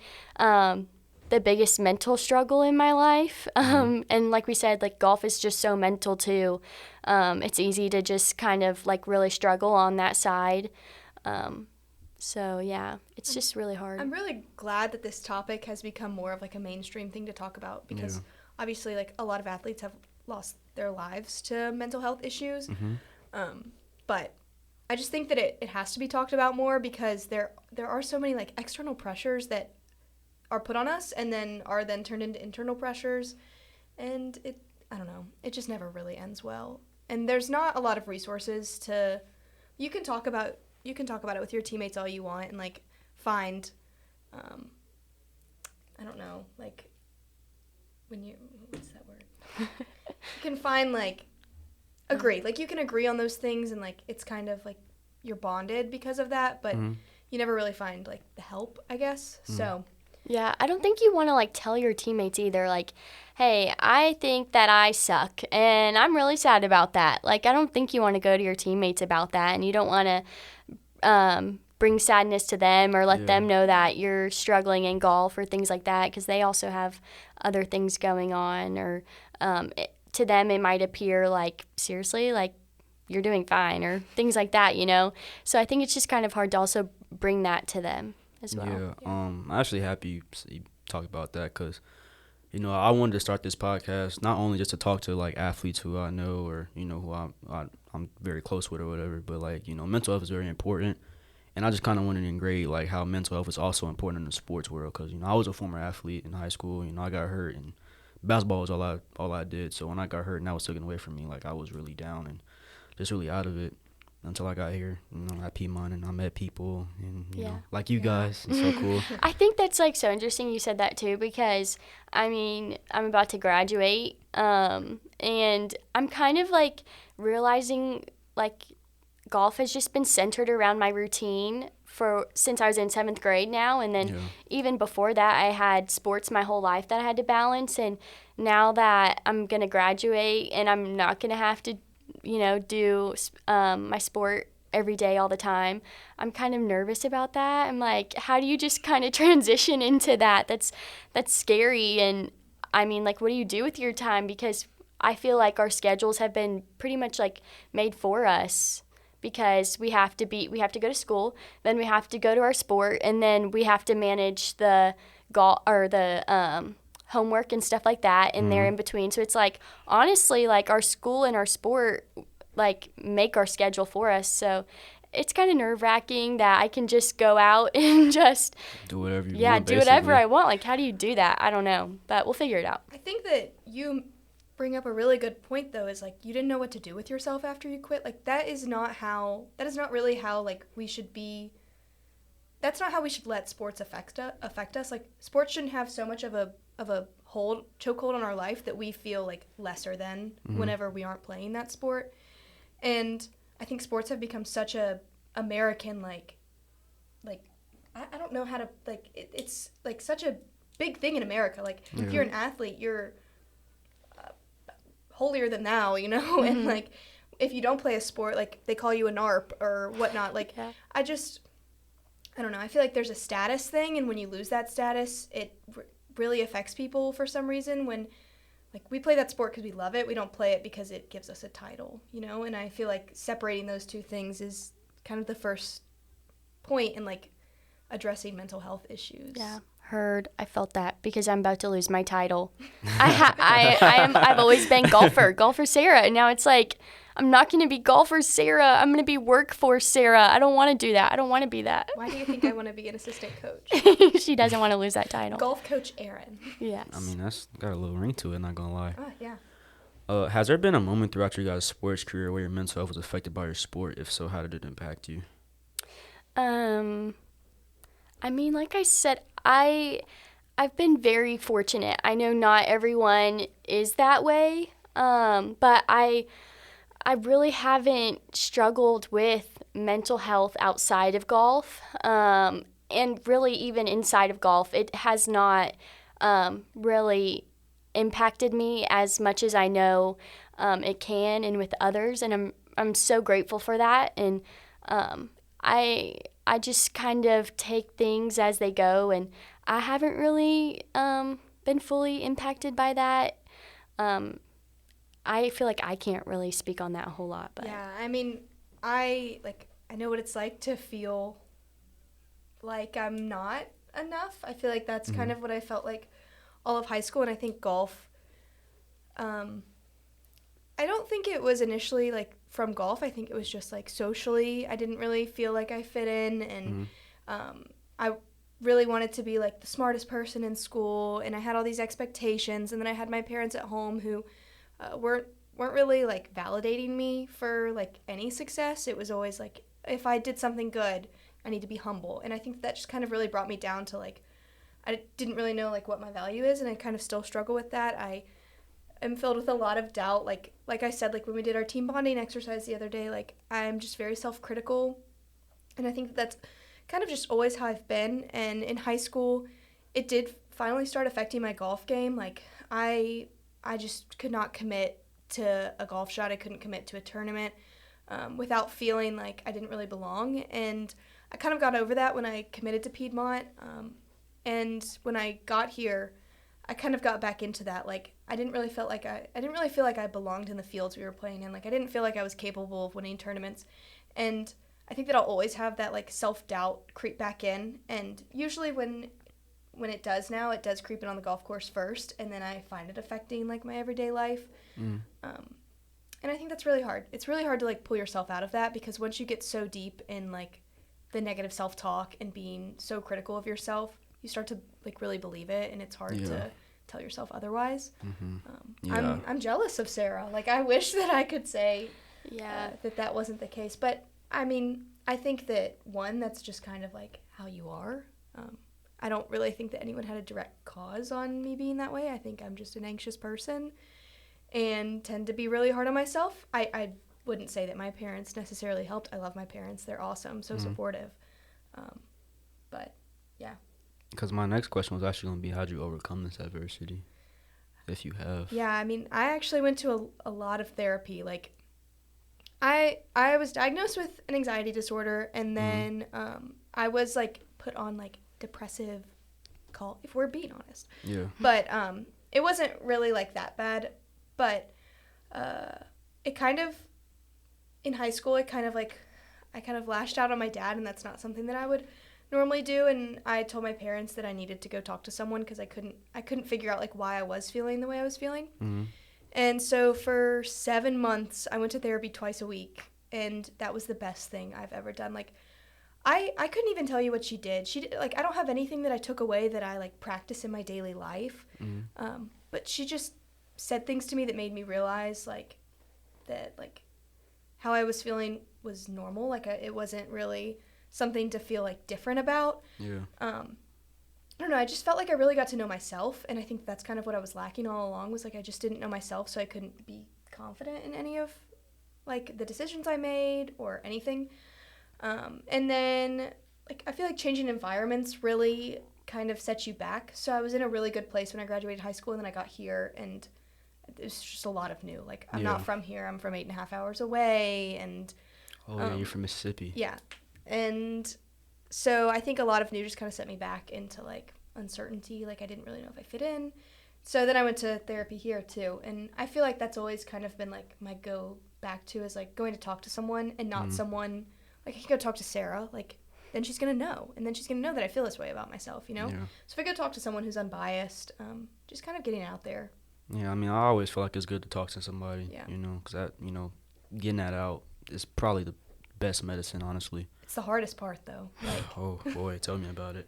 the biggest mental struggle in my life. And like we said, like golf is just so mental too. It's easy to just kind of like really struggle on that side. So yeah, it's just really hard. I'm really glad that this topic has become more of like a mainstream thing to talk about, because obviously like a lot of athletes have lost their lives to mental health issues. But I just think that it has to be talked about more, because there are so many like external pressures that are put on us and then are then turned into internal pressures, and I don't know, it just never really ends well. And there's not a lot of resources to you can talk about it with your teammates all you want, and like find I don't know, like what's that word? You can find like agree. Like you can agree on those things, and like it's kind of like you're bonded because of that, but you never really find like the help, I guess. So yeah, I don't think you want to like tell your teammates either, like, hey, I think that I suck and I'm really sad about that. Like, I don't think you want to go to your teammates about that, and you don't want to bring sadness to them or let them know that you're struggling in golf or things like that, because they also have other things going on, or to them it might appear like, seriously, like you're doing fine or things like that, you know? So I think it's just kind of hard to also bring that to them as well. Yeah, I'm actually happy you talk about that, because, you know, I wanted to start this podcast not only just to talk to, like, athletes who I know or, you know, who I'm very close with or whatever, but, like, you know, mental health is very important. And I just kind of wanted to engrave, like, how mental health is also important in the sports world, because, you know, I was a former athlete in high school. You know, I got hurt, and basketball was all I did. So when I got hurt and that was taken away from me, like, I was really down and just really out of it until I got here, you know, at Piedmont, and I met people, and, you know, like you guys. It's so cool. I think that's, like, so interesting you said that, too, because, I mean, I'm about to graduate, and I'm kind of, like, realizing, like, golf has just been centered around my routine since I was in 7th grade now, and then even before that, I had sports my whole life that I had to balance, and now that I'm going to graduate and I'm not going to have to, you know, do my sport every day all the time, I'm kind of nervous about that. I'm like, how do you just kind of transition into that? That's scary. And I mean, like, what do you do with your time? Because I feel like our schedules have been pretty much like made for us, because we have to go to school, then we have to go to our sport, and then we have to manage the golf or the homework and stuff like that in there in between. So it's like, honestly, like, our school and our sport like make our schedule for us. So it's kind of nerve-wracking that I can just go out and just do whatever you want. Yeah, do whatever I want. Like, how do you do that? I don't know, but we'll figure it out. I think that you bring up a really good point, though, is like you didn't know what to do with yourself after you quit. Like, that is not really how like we should be. That's not how we should let sports affect us. Like, sports shouldn't have so much of a chokehold on our life that we feel like lesser than whenever we aren't playing that sport. And I think sports have become such a American, like I don't know how to, like, it's, like, such a big thing in America. Like, if you're an athlete, you're holier than thou, you know? And, like, if you don't play a sport, like, they call you a NARP or whatnot. Like, I don't know. I feel like there's a status thing, and when you lose that status, it really affects people for some reason. When, like, we play that sport because we love it. We don't play it because it gives us a title, you know? And I feel like separating those two things is kind of the first point in, like, addressing mental health issues. Yeah, heard. I felt that because I'm about to lose my title. I've always been golfer Sarah, and now it's like I'm not going to be golfer Sarah. I'm going to be workforce Sarah. I don't want to do that. I don't want to be that. Why do you think I want to be an assistant coach? She doesn't want to lose that title. Golf coach Erin. Yes. I mean, that's got a little ring to it, not gonna lie. Yeah. Has there been a moment throughout your guys' sports career where your mental health was affected by your sport? If so, how did it impact you? I mean, like I said, I've been very fortunate. I know not everyone is that way, but I really haven't struggled with mental health outside of golf, and really even inside of golf. It has not really impacted me as much as I know it can, and with others, and I'm so grateful for that. And I just kind of take things as they go, and I haven't really been fully impacted by that. I feel like I can't really speak on that a whole lot. But yeah, I mean, I know what it's like to feel like I'm not enough. I feel like that's kind of what I felt like all of high school, and I think golf, I don't think it was initially, like, from golf. I think it was just, like, socially. I didn't really feel like I fit in, and I really wanted to be, like, the smartest person in school, and I had all these expectations, and then I had my parents at home who weren't really, like, validating me for, like, any success. It was always, like, if I did something good, I need to be humble, and I think that just kind of really brought me down to, like, I didn't really know, like, what my value is, and I kind of still struggle with that. I am filled with a lot of doubt. Like I said, like, when we did our team bonding exercise the other day, like, I'm just very self-critical, and I think that's kind of just always how I've been. And in high school, it did finally start affecting my golf game. Like, I just could not commit to a golf shot. I couldn't commit to a tournament without feeling like I didn't really belong. And I kind of got over that when I committed to Piedmont. And when I got here, I kind of got back into that. Like, I didn't really feel like I belonged in the fields we were playing in. Like, I didn't feel like I was capable of winning tournaments. And I think that I'll always have that, like, self-doubt creep back in. And usually when it does now, it does creep in on the golf course first, and then I find it affecting, like, my everyday life. And I think that's really hard. It's really hard to, like, pull yourself out of that, because once you get so deep in, like, the negative self-talk and being so critical of yourself, you start to, like, really believe it, and it's hard to tell yourself otherwise. I'm jealous of Sarah. Like, I wish that I could say that wasn't the case. But, I mean, I think that, one, that's just kind of, like, how you are. I don't really think that anyone had a direct cause on me being that way. I think I'm just an anxious person and tend to be really hard on myself. I wouldn't say that my parents necessarily helped. I love my parents. They're awesome, so supportive. But, yeah. Because my next question was actually going to be, how'd you overcome this adversity, if you have? Yeah, I mean, I actually went to a lot of therapy. Like, I was diagnosed with an anxiety disorder, and then I was, like, put on, like, depressive call, if we're being honest. Yeah. But it wasn't really, like, that bad. But it kind of, in high school, I kind of lashed out on my dad, and that's not something that I would normally do. And I told my parents that I needed to go talk to someone because I couldn't figure out, like, why I was feeling the way I was feeling. And so for 7 months, I went to therapy twice a week, and that was the best thing I've ever done. Like, I couldn't even tell you what she did. Like, I don't have anything that I took away that I, like, practice in my daily life. But she just said things to me that made me realize, like, that, like, how I was feeling was normal. Like, it wasn't really something to feel, like, different about. I don't know. I just felt like I really got to know myself, and I think that's kind of what I was lacking all along, was, like, I just didn't know myself, so I couldn't be confident in any of, like, the decisions I made or anything. And then, like, I feel like changing environments really kind of sets you back. So I was in a really good place when I graduated high school, and then I got here, and it was just a lot of new. Like, I'm not from here. I'm from 8.5 hours away, and yeah, you're from Mississippi. yeah. And so I think a lot of new just kind of set me back into, like, uncertainty. Like, I didn't really know if I fit in. So then I went to therapy here, too. And I feel like that's always kind of been, like, my go back to is, like, going to talk to someone and not someone. Like, I can go talk to Sarah. Like, then she's going to know. And then she's going to know that I feel this way about myself, you know? Yeah. So if I go talk to someone who's unbiased, just kind of getting out there. Yeah, I mean, I always feel like it's good to talk to somebody, you know, because that, you know, getting that out is probably the best medicine, honestly. It's the hardest part, though. Like, oh, boy, tell me about it.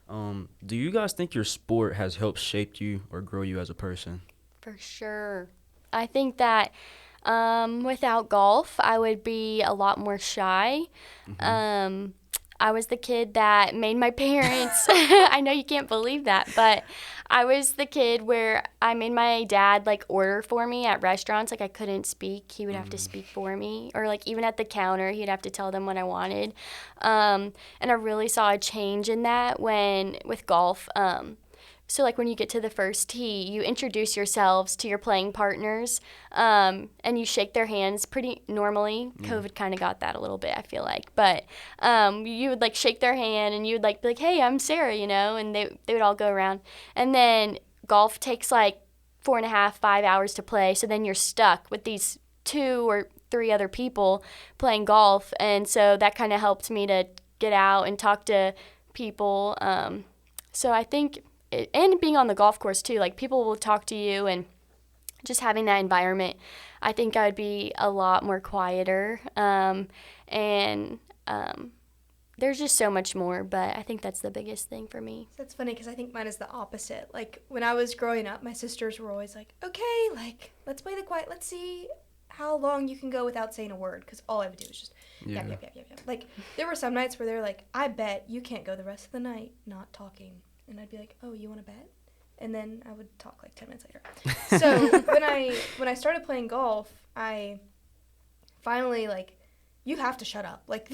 Do you guys think your sport has helped shape you or grow you as a person? For sure. I think that without golf, I would be a lot more shy. I was the kid that made my parents, I know you can't believe that, but I was the kid where I made my dad, like, order for me at restaurants. Like, I couldn't speak. He would have to speak for me. Or, like, even at the counter, he'd have to tell them what I wanted. And I really saw a change in that with golf. So, like, when you get to the first tee, you introduce yourselves to your playing partners, and you shake their hands pretty normally. COVID kind of got that a little bit, I feel like. But you would, like, shake their hand, and you would, like, be like, hey, I'm Sarah, you know, and they would all go around. And then golf takes, like, 4.5, 5 hours to play, so then you're stuck with these 2 or 3 other people playing golf. And so that kind of helped me to get out and talk to people. So I think... and being on the golf course, too. Like, people will talk to you, and just having that environment, I think I would be a lot more quieter. There's just so much more, but I think that's the biggest thing for me. That's funny because I think mine is the opposite. Like, when I was growing up, my sisters were always like, okay, like, let's play the quiet. Let's see how long you can go without saying a word, because all I would do was just yap. Like, there were some nights where they were like, I bet you can't go the rest of the night not talking. And I'd be like, oh, you want to bet? And then I would talk like 10 minutes later. So when I started playing golf, I finally, like, you have to shut up. Like,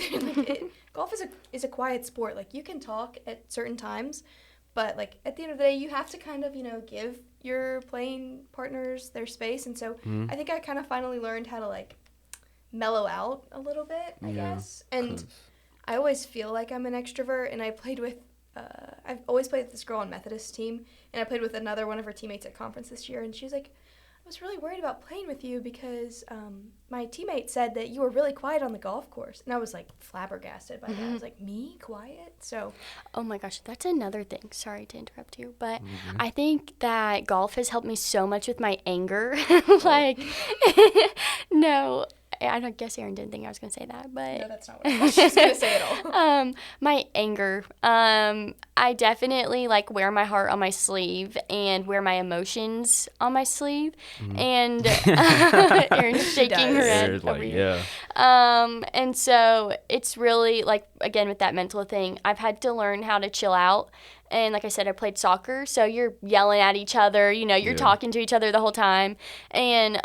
golf is a quiet sport. Like, you can talk at certain times, but, like, at the end of the day, you have to kind of, you know, give your playing partners their space. And so I think I kind of finally learned how to, like, mellow out a little bit, I guess. And I always feel like I'm an extrovert, and I played with I've always played with this girl on Methodist team, and I played with another one of her teammates at conference this year, and she was like, I was really worried about playing with you because my teammate said that you were really quiet on the golf course. And I was, like, flabbergasted by that. I was like, me? Quiet? So. Oh, my gosh. That's another thing. Sorry to interrupt you. But I think that golf has helped me so much with my anger. Like, no. I don't guess Erin didn't think I was going to say that, but... No, that's not what I was just going to say at all. My anger. I definitely, like, wear my heart on my sleeve and wear my emotions on my sleeve. And Erin's shaking her head over here. And so it's really, like, again, with that mental thing, I've had to learn how to chill out. And like I said, I played soccer, so you're yelling at each other, you know, you're talking to each other the whole time. And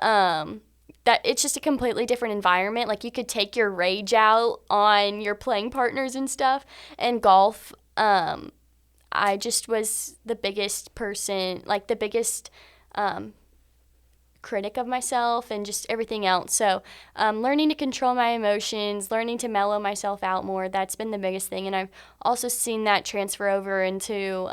that it's just a completely different environment. Like, you could take your rage out on your playing partners and stuff. And golf, I just was the biggest person, like the biggest critic of myself and just everything else. So learning to control my emotions, learning to mellow myself out more, that's been the biggest thing. And I've also seen that transfer over into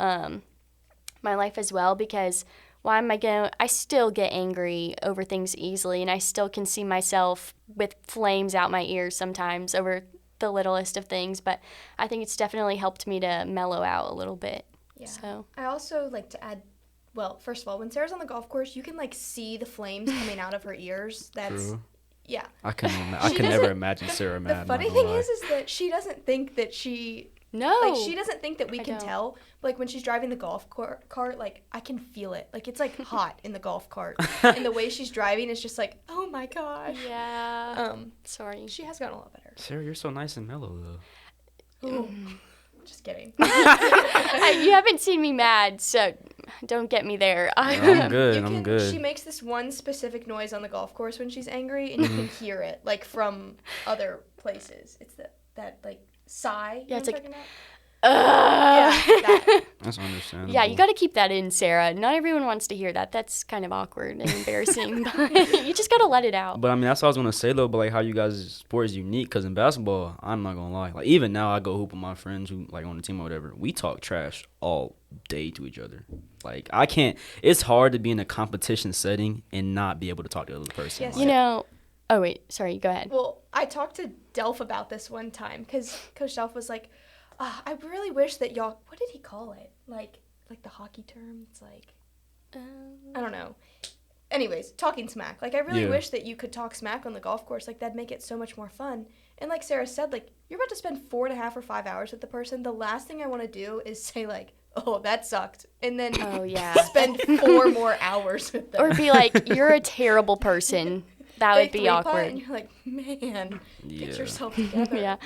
my life as well, because why am I going to, I still get angry over things easily, and I still can see myself with flames out my ears sometimes over the littlest of things, but I think it's definitely helped me to mellow out a little bit. Yeah. So I also like to add, well, first of all, when Sarah's on the golf course, you can, like, see the flames coming out of her ears. That's, True. Yeah. I can never imagine Sarah mad. The funny thing is that she doesn't think that like, she doesn't think that we can tell. Like, when she's driving the golf cart, like, I can feel it. Like, it's, like, hot in the golf cart. And the way she's driving is just like, oh, my gosh. Yeah. Sorry. She has gotten a lot better. Sarah, you're so nice and mellow, though. Ooh. Just kidding. You haven't seen me mad, so don't get me there. I'm good. She makes this one specific noise on the golf course when she's angry, and you can hear it, like, from other places. It's the... that like sigh. Yeah, you it's know like, what I'm talking about? Yeah, that. That's understandable. Yeah, you got to keep that in, Sarah. Not everyone wants to hear that. That's kind of awkward and embarrassing, but you just got to let it out. But I mean, that's what I was gonna say though. But like, how you guys' sport is unique. Cause in basketball, I'm not gonna lie. Like even now, I go hoop with my friends who like on the team or whatever. We talk trash all day to each other. Like I can't. It's hard to be in a competition setting and not be able to talk to the other person. Yes. Like, You know, oh wait, sorry, go ahead. Well, I talked to Delph about this one time because Coach Delph was like, I really wish that y'all, what did he call it? Like the hockey term? It's like, I don't know. Anyways, talking smack. Like, I really wish that you could talk smack on the golf course. Like, that'd make it so much more fun. And like Sarah said, like, you're about to spend 4.5 or 5 hours with the person. The last thing I want to do is say, like, oh, that sucked. And then spend 4 more hours with them. Or be like, you're a terrible person. That would be awkward. And you're like, man, Yeah. get yourself together. Yeah.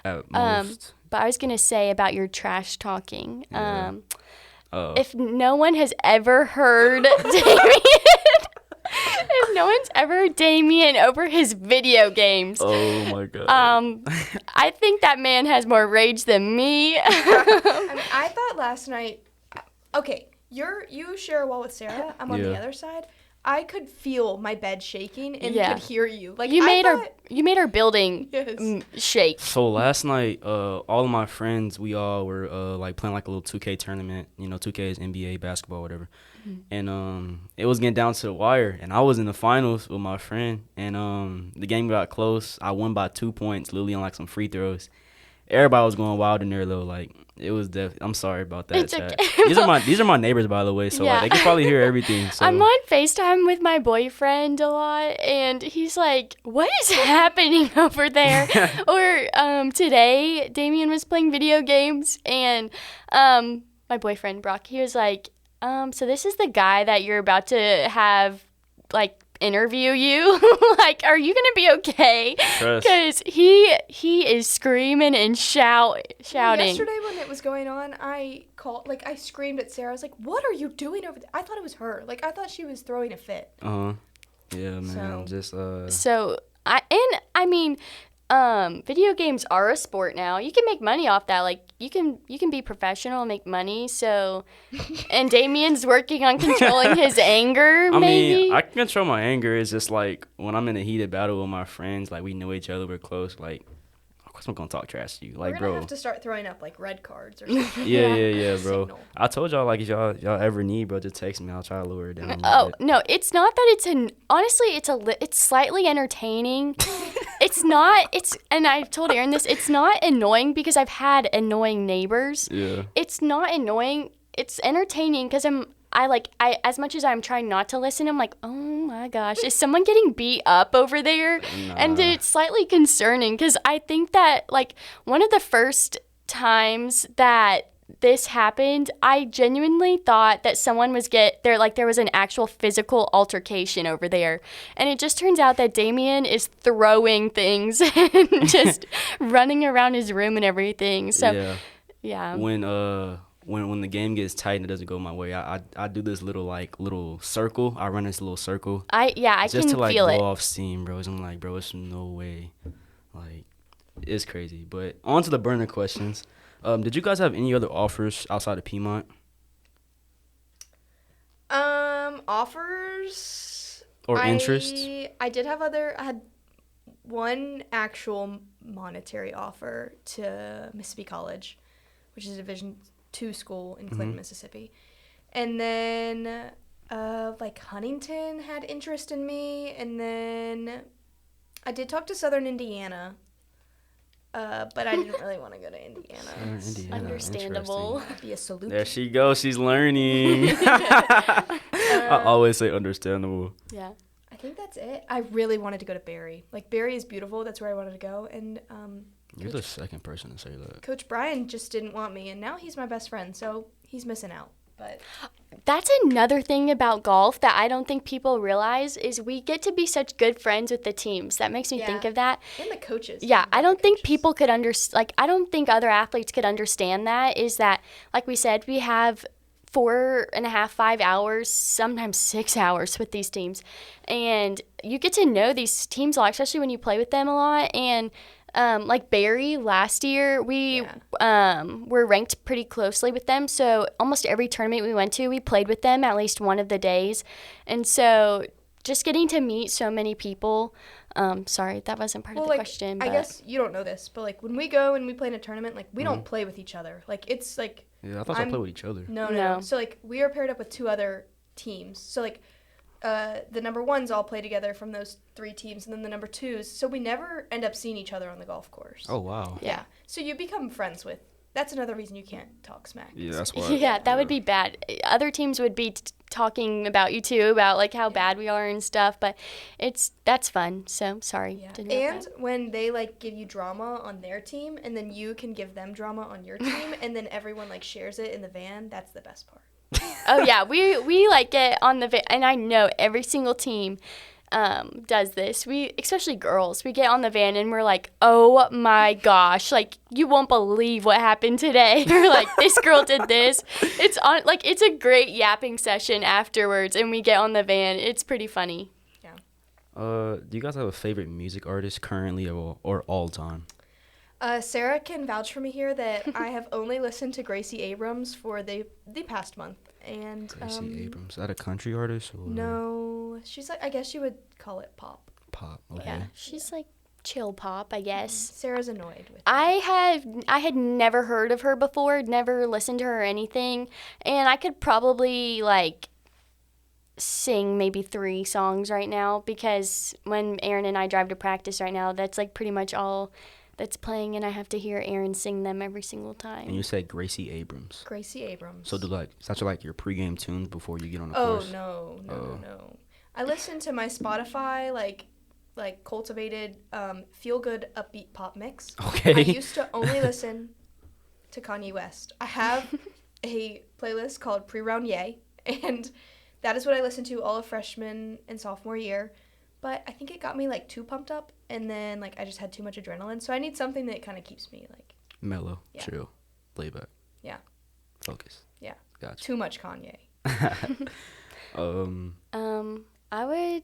At most. But I was going to say about your trash talking. Yeah. If no one has ever heard Damien over his video games, Oh my god. I think that man has more rage than me. I mean, I thought last night, okay, you share a wall with Sarah. I'm on the other side. I could feel my bed shaking and could hear you. Like you made our building shake. So last night, all of my friends, we all were like playing like a little 2K tournament. You know, 2K is NBA basketball, whatever. And it was getting down to the wire, and I was in the finals with my friend, and the game got close. I won by 2 points, literally on like some free throws. Everybody was going wild in there though. Like it was I'm sorry about that. It's chat. okay. These are my neighbors, by the way, so like, they can probably hear everything. So I'm on FaceTime with my boyfriend a lot, and he's like, what is happening over there? Or today, Damien was playing video games, and my boyfriend, Brock, he was like, so this is the guy that you're about to have, like, interview you. Like, are you gonna be okay? Because he is screaming and shouting. Yesterday when it was going on, I screamed at Sarah. I was like, what are you doing over there? I thought it was her. Like, I thought she was throwing a fit. Yeah, man. So I mean, video games are a sport now. You can make money off that. Like you can be professional and make money. So, and Damien's working on controlling his anger. I maybe. mean, I can control my anger. It's just like when I'm in a heated battle with my friends, like we know each other, we're close. Like, of course I'm gonna talk trash to you, like, We're bro. gonna have to start throwing up like red cards or something. Yeah, bro. Signal. I told y'all, like, if y'all ever need, bro, just text me. I'll try to lower it down. A little Oh bit. no, it's not that honestly it's slightly entertaining. It's not. And I've told Erin this. It's not annoying because I've had annoying neighbors. Yeah. It's not annoying. It's entertaining because I as much as I'm trying not to listen, I'm like, oh my gosh, is someone getting beat up over there? Nah. And it's slightly concerning because I think that like one of the first times that this happened, I genuinely thought that someone was there was an actual physical altercation over there. And it just turns out that Damien is throwing things and just running around his room and everything. So yeah. When the game gets tight and it doesn't go my way, I do this little circle. I run this little circle. I just can to like feel blow it. off steam, bro. I'm like, bro, it's no way. Like, it's crazy. But on to the burner questions. Did you guys have any other offers outside of Piedmont? Offers Or interest? I had one actual monetary offer to Mississippi College, which is a Division II school in Clinton, Mississippi. And then like Huntington had interest in me, and then I did talk to Southern Indiana. But I didn't really want to go to Indiana. Understandable. It'd be a salute. There she goes. She's learning. I always say understandable. Yeah. I think that's it. I really wanted to go to Barry. Like, Barry is beautiful. That's where I wanted to go. And You're the second person to say that. Coach Brian just didn't want me, and now he's my best friend, so he's missing out. But that's another thing about golf that I don't think people realize is we get to be such good friends with the teams. That makes me think of that. And the coaches. Yeah, I don't think people could I don't think other athletes could understand that, is that, like we said, we have 4.5, 5 hours, sometimes 6 hours with these teams. And you get to know these teams a lot, especially when you play with them a lot. And like Barry last year, we were ranked pretty closely with them. So almost every tournament we went to, we played with them at least one of the days. And so just getting to meet so many people. Sorry, that wasn't part of the question. I guess you don't know this, but like when we go and we play in a tournament, like we don't play with each other. Like it's like I thought y'all play with each other. No. So like we are paired up with 2 other teams. So like the number 1s all play together from those 3 teams, and then the number 2s. So we never end up seeing each other on the golf course. Oh wow. Yeah. So you become friends with. That's another reason you can't talk smack. Yeah, that's why. Yeah, that would be bad. Other teams would be talking about you too, about like how bad we are and stuff. But that's fun. So sorry. Yeah. And when they like give you drama on their team, and then you can give them drama on your team, and then everyone like shares it in the van. That's the best part. Oh yeah, we like get on the van, and I know every single team does this. We, especially girls, we get on the van and we're like, oh my gosh, like you won't believe what happened today. Or like this girl did this. It's a great yapping session afterwards, and we get on the van. It's pretty funny. Yeah. Do you guys have a favorite music artist currently or all time? Sarah can vouch for me here that I have only listened to Gracie Abrams for the past month. And Gracie Abrams, is that a country artist? Or? No, she's like, I guess you would call it pop. Pop, okay. Yeah, she's like chill pop, I guess. Sarah's annoyed with I had never heard of her before, never listened to her or anything, and I could probably like sing maybe 3 songs right now, because when Erin and I drive to practice right now, that's like pretty much all that's playing, and I have to hear Erin sing them every single time. And you said Gracie Abrams. Gracie Abrams. So is that like your pregame tunes before you get on the course? Oh, no. I listen to my Spotify, like cultivated, feel-good, upbeat pop mix. Okay. I used to only listen to Kanye West. I have a playlist called Pre-Round Yay, and that is what I listened to all of freshman and sophomore year. But I think it got me like too pumped up, and then like I just had too much adrenaline. So I need something that kind of keeps me like mellow, chill, laid back. Yeah. Focus. Yeah. Gotcha. Too much Kanye. I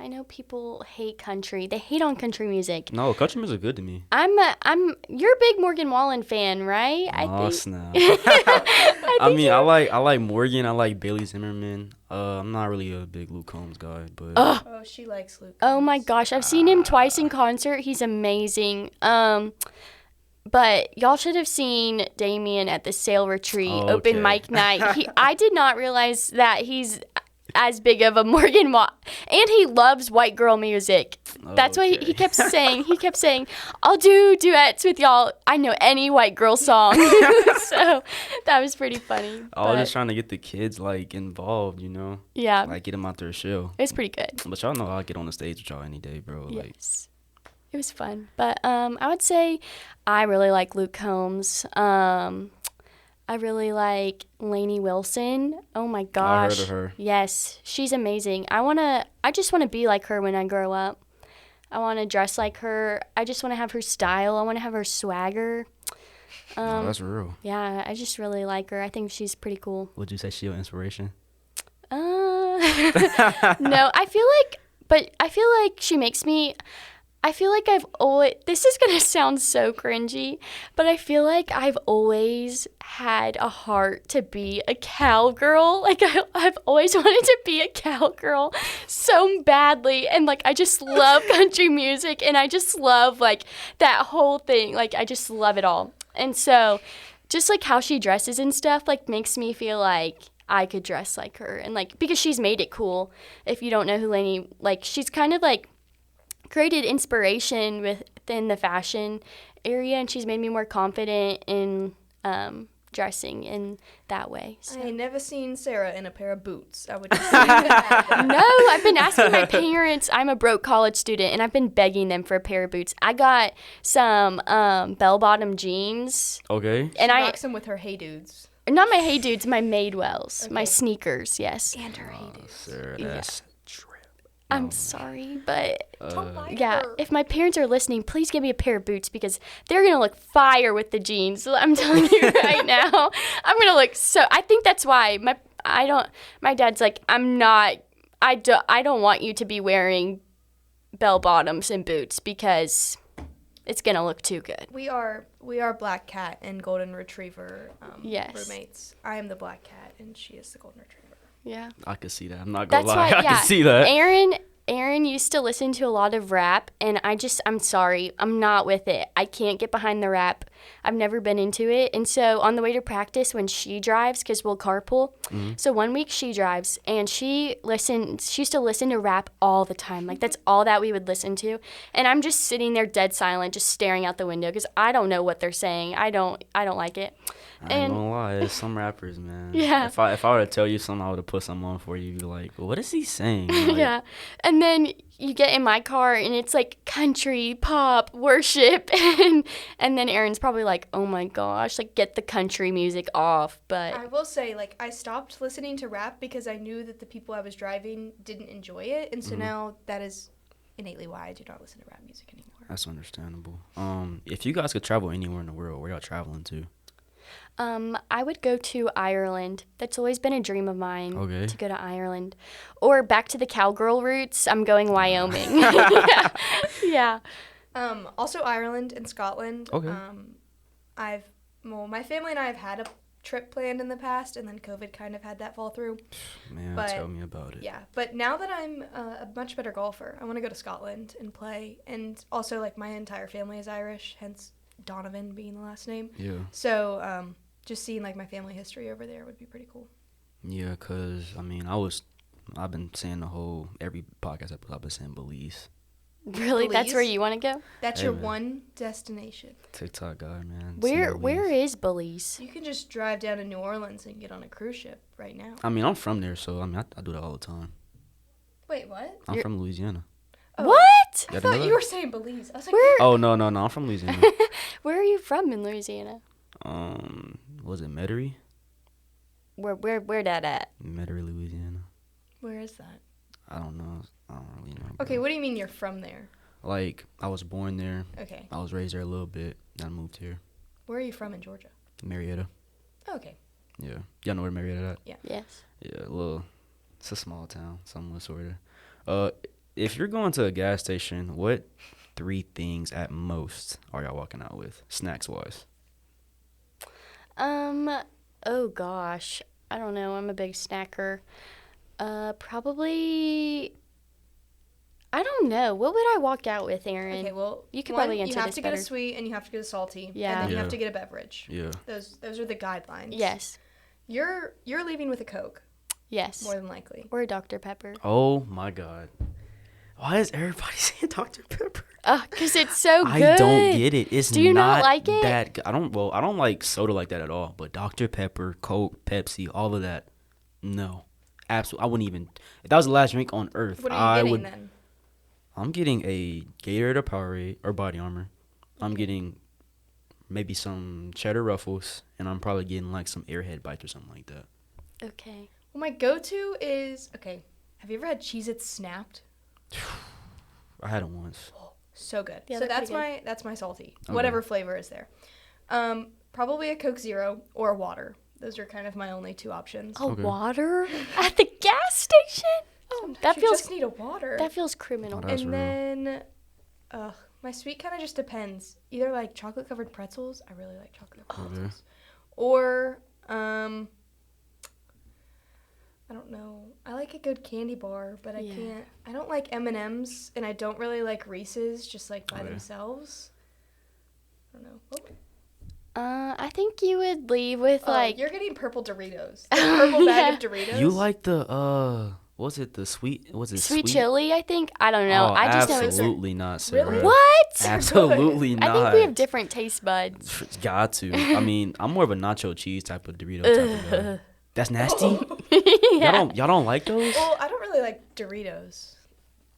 know people hate country. They hate on country music. No, country music is good to me. You're a big Morgan Wallen fan, right? Oh, snap. I like Morgan. I like Bailey Zimmerman. I'm not really a big Luke Combs guy, but. Oh, she likes Luke Combs. Oh my gosh, I've seen him twice in concert. He's amazing. But y'all should have seen Damien at the Sail Retreat open mic night. I did not realize that he's as big of a and he loves white girl music. That's why he kept saying. He kept saying, "I'll do duets with y'all. I know any white girl song." So that was pretty funny. I was just trying to get the kids like involved, you know. Yeah. Like get them out there show. It was pretty good. But y'all know I'll get on the stage with y'all any day, bro. Like. Yes. It was fun. But I would say I really like Luke Combs. I really like Lainey Wilson. Oh my gosh. I heard of her. Yes, she's amazing. I just want to be like her when I grow up. I want to dress like her. I just want to have her style. I want to have her swagger. That's real. Yeah, I just really like her. I think she's pretty cool. Would you say she's your inspiration? No, I feel like she makes me. I feel like this is going to sound so cringy, but I feel like I've always had a heart to be a cowgirl. Like, I've always wanted to be a cowgirl so badly. And, like, I just love country music, and I just love, like, that whole thing. Like, I just love it all. And so, just, like, how she dresses and stuff, like, makes me feel like I could dress like her. And, like, because she's made it cool. If you don't know who Lainey, like, she's kind of, like, created inspiration within the fashion area, and she's made me more confident in dressing in that way. So. I ain't never seen Sarah in a pair of boots. I would just say that. No, I've been asking my parents. I'm a broke college student, and I've been begging them for a pair of boots. I got some bell-bottom jeans. Okay. And she rocks them with her Hey Dudes. Not my Hey Dudes, my Madewells, my sneakers, yes. And her Hey Dudes. Sarah, that's I'm sorry, but yeah, if my parents are listening, please give me a pair of boots, because they're going to look fire with the jeans. I'm telling you right now. I'm going to look so, I think that's why my dad's like, I don't want you to be wearing bell bottoms and boots, because it's gonna look too good. We are black cat and golden retriever Yes. roommates. I am the black cat and she is the golden retriever. Yeah. I could see that. I'm not gonna That's lie. why, I can see that. Erin used to listen to a lot of rap, and I'm sorry, I'm not with it. I can't get behind the rap. I've never been into it. And so on the way to practice when she drives, because we'll carpool, so one week she drives, and she used to listen to rap all the time. Like, that's all that we would listen to. And I'm just sitting there dead silent, just staring out the window, because I don't know what they're saying. I don't like it. I ain't gonna lie, it's some rappers, man. Yeah. If I were to tell you something, I would have put something on for you. You'd be like, well, what is he saying? Like, Yeah. And then you get in my car and it's like country, pop, worship. And then Erin's probably like, oh my gosh, like get the country music off. But I will say, like, I stopped listening to rap because I knew that the people I was driving didn't enjoy it. And so now that is innately why I do not listen to rap music anymore. that's understandable. If you guys could travel anywhere in the world, where y'all traveling to? I would go to Ireland. That's always been a dream of mine, Okay. to go to Ireland. Or back to the cowgirl roots, I'm going Wyoming. Yeah. Also Ireland and Scotland. Okay. My family and I have had a trip planned in the past, and then COVID kind of had that fall through. Man, But- tell me about it. Yeah, but now that I'm a much better golfer, I want to go to Scotland and play. And also, like, my entire family is Irish, hence Donovan being the last name. Yeah. So just seeing, like, my family history over there would be pretty cool. Yeah, because, I mean, I've been saying every podcast episode, I've been saying Belize. Really? That's Belize? where you want to go? That's Hey, your man. one destination. TikTok guy, man. Where Seen Where Belize. is Belize? You can just drive down to New Orleans and get on a cruise ship right now. I mean, I'm from there, so, I mean, I do that all the time. Wait, what? I'm from Louisiana. Oh, What? I Y'all didn't thought know you that? were saying Belize. I was like, Where? Oh, no, I'm from Louisiana. Where are you from in Louisiana? Was it Metairie? Where that at? Metairie, Louisiana. where is that? I don't know. I don't really know. bro. Okay, what do you mean you're from there? Like, I was born there. Okay. I was raised there a little bit. Then I moved here. Where are you from in Georgia? Marietta. Oh, okay. Yeah. Y'all know where Marietta at? Yes. Yeah, it's a small town, somewhat, sort of. If you're going to a gas station, what 3 things at most are y'all walking out with, snacks-wise? Oh gosh. I don't know. I'm a big snacker. Probably. I don't know. What would I walk out with, Erin? Okay, well, You could one, probably answer you have this to get better. a sweet and you have to get a salty. Yeah. And then you Yeah. have to get a beverage. Yeah. Those are the guidelines. Yes. You're leaving with a Coke, Yes. more than likely. Or a Dr. Pepper. Oh, my God. Why is everybody saying Dr. Pepper? Because it's so good. I don't get it. It's Do you not like it? that good. I don't like soda like that at all. But Dr. Pepper, Coke, Pepsi, all of that, no. Absolutely. I wouldn't even. If that was the last drink on earth, What are I you getting would. then? I'm getting a Gatorade or Powerade or Body Armor. I'm getting maybe some Cheddar Ruffles, and I'm probably getting like some Airhead Bites or something like that. Okay. Well, my go-to is, okay, have you ever had Cheez-Its Snapped? I had it once. So good. Yeah, so they're pretty that's my salty. Okay. Whatever flavor is there. Probably a Coke Zero or water. Those are kind of my only 2 options. Oh, Okay. water at the gas station? Oh, that you feels just need a water. that feels criminal. Oh, that's and real. then, my sweet kind of just depends. Either like chocolate covered pretzels. I really like chocolate covered Okay. pretzels. Or I don't know. I like a good candy bar, but I Yeah. can't. I don't like M&Ms, and I don't really like Reese's just like by Okay. themselves. I don't know. Oh. I think you would leave with like You're getting purple Doritos. The purple bag of Doritos. You like the sweet chili. I think I don't know. Oh, I just know it's absolutely not, Sarah. Really? what? Absolutely not. I think we have different taste buds. It's got to. I mean, I'm more of a nacho cheese type of Dorito type of guy. That's nasty. Yeah. Y'all don't like those? Well, I don't really like Doritos.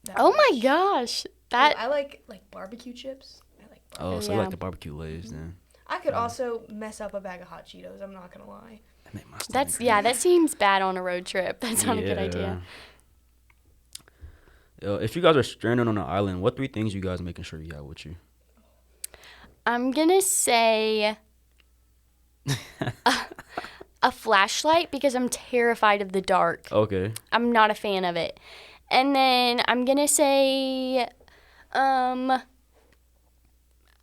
that Oh my much. gosh, Oh, that I like barbecue chips. I like. Oh, so you Yeah. like the barbecue Lays then? I could also mess up a bag of hot Cheetos. I'm not gonna lie. That make my stomach that's hurt. yeah. That seems bad on a road trip. That's not a good Yeah. idea. If you guys are stranded on an island, what 3 things you guys making sure you have with you? I'm gonna say a flashlight because I'm terrified of the dark. Okay. I'm not a fan of it. And then I'm gonna say,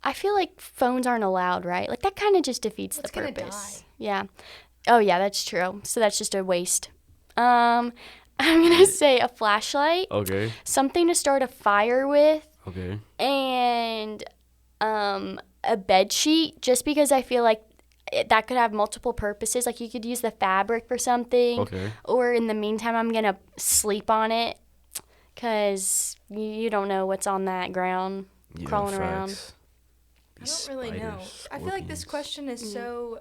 I feel like phones aren't allowed, right? Like that kind of just defeats the It's gonna purpose. die. Yeah. Oh yeah, that's true. So that's just a waste. I'm gonna say a flashlight, Okay. something to start a fire with, Okay. and a bed sheet. Just because I feel like that could have multiple purposes. Like you could use the fabric for something, Okay. or in the meantime, I'm gonna sleep on it, cause you don't know what's on that ground Yeah, crawling around. facts. I don't really know. I feel like this question is so,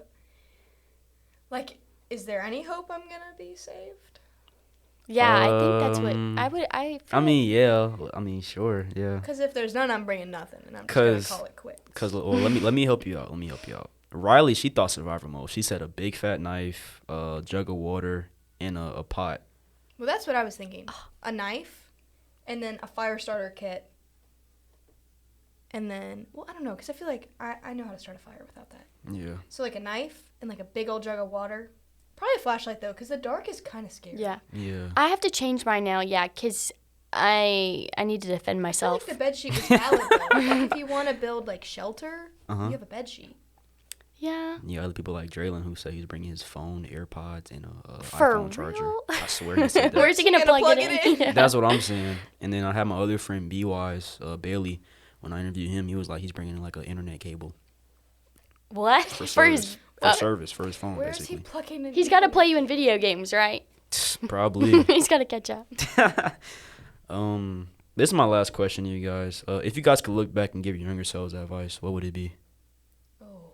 like, is there any hope I'm gonna be saved? Yeah, I think that's what I would. I mean, yeah. I mean, sure, yeah. Because if there's none, I'm bringing nothing, and I'm just gonna call it quits. Cause well, let me help you out. Let me help you out. Riley, she thought survival mode. She said a big fat knife, a jug of water, and a pot. Well, that's what I was thinking. A knife, and then a fire starter kit. And then, well, I don't know, because I feel like I know how to start a fire without that. Yeah. So, like, a knife and, like, a big old jug of water. Probably a flashlight, though, because the dark is kind of scary. Yeah. Yeah. I have to change mine now. Yeah, because I need to defend myself. I feel like the bedsheet was valid, though. Like, if you want to build, like, shelter, you have a bedsheet. Yeah. Yeah, other people like Draylon who say he's bringing his phone, AirPods, and a For iPhone charger. real? I swear he said that. Where's he gonna plug it in? Yeah. That's what I'm saying. And then I had my other friend B-Wise, Bailey. When I interviewed him, he was like he's bringing like an internet cable What? for For service. his, Service for his phone, Where is basically. he plugging in? he's got to play you in video games, right? Probably. He's got to catch up. This is my last question to you guys. If you guys could look back and give your younger selves advice, what would it be? Oh.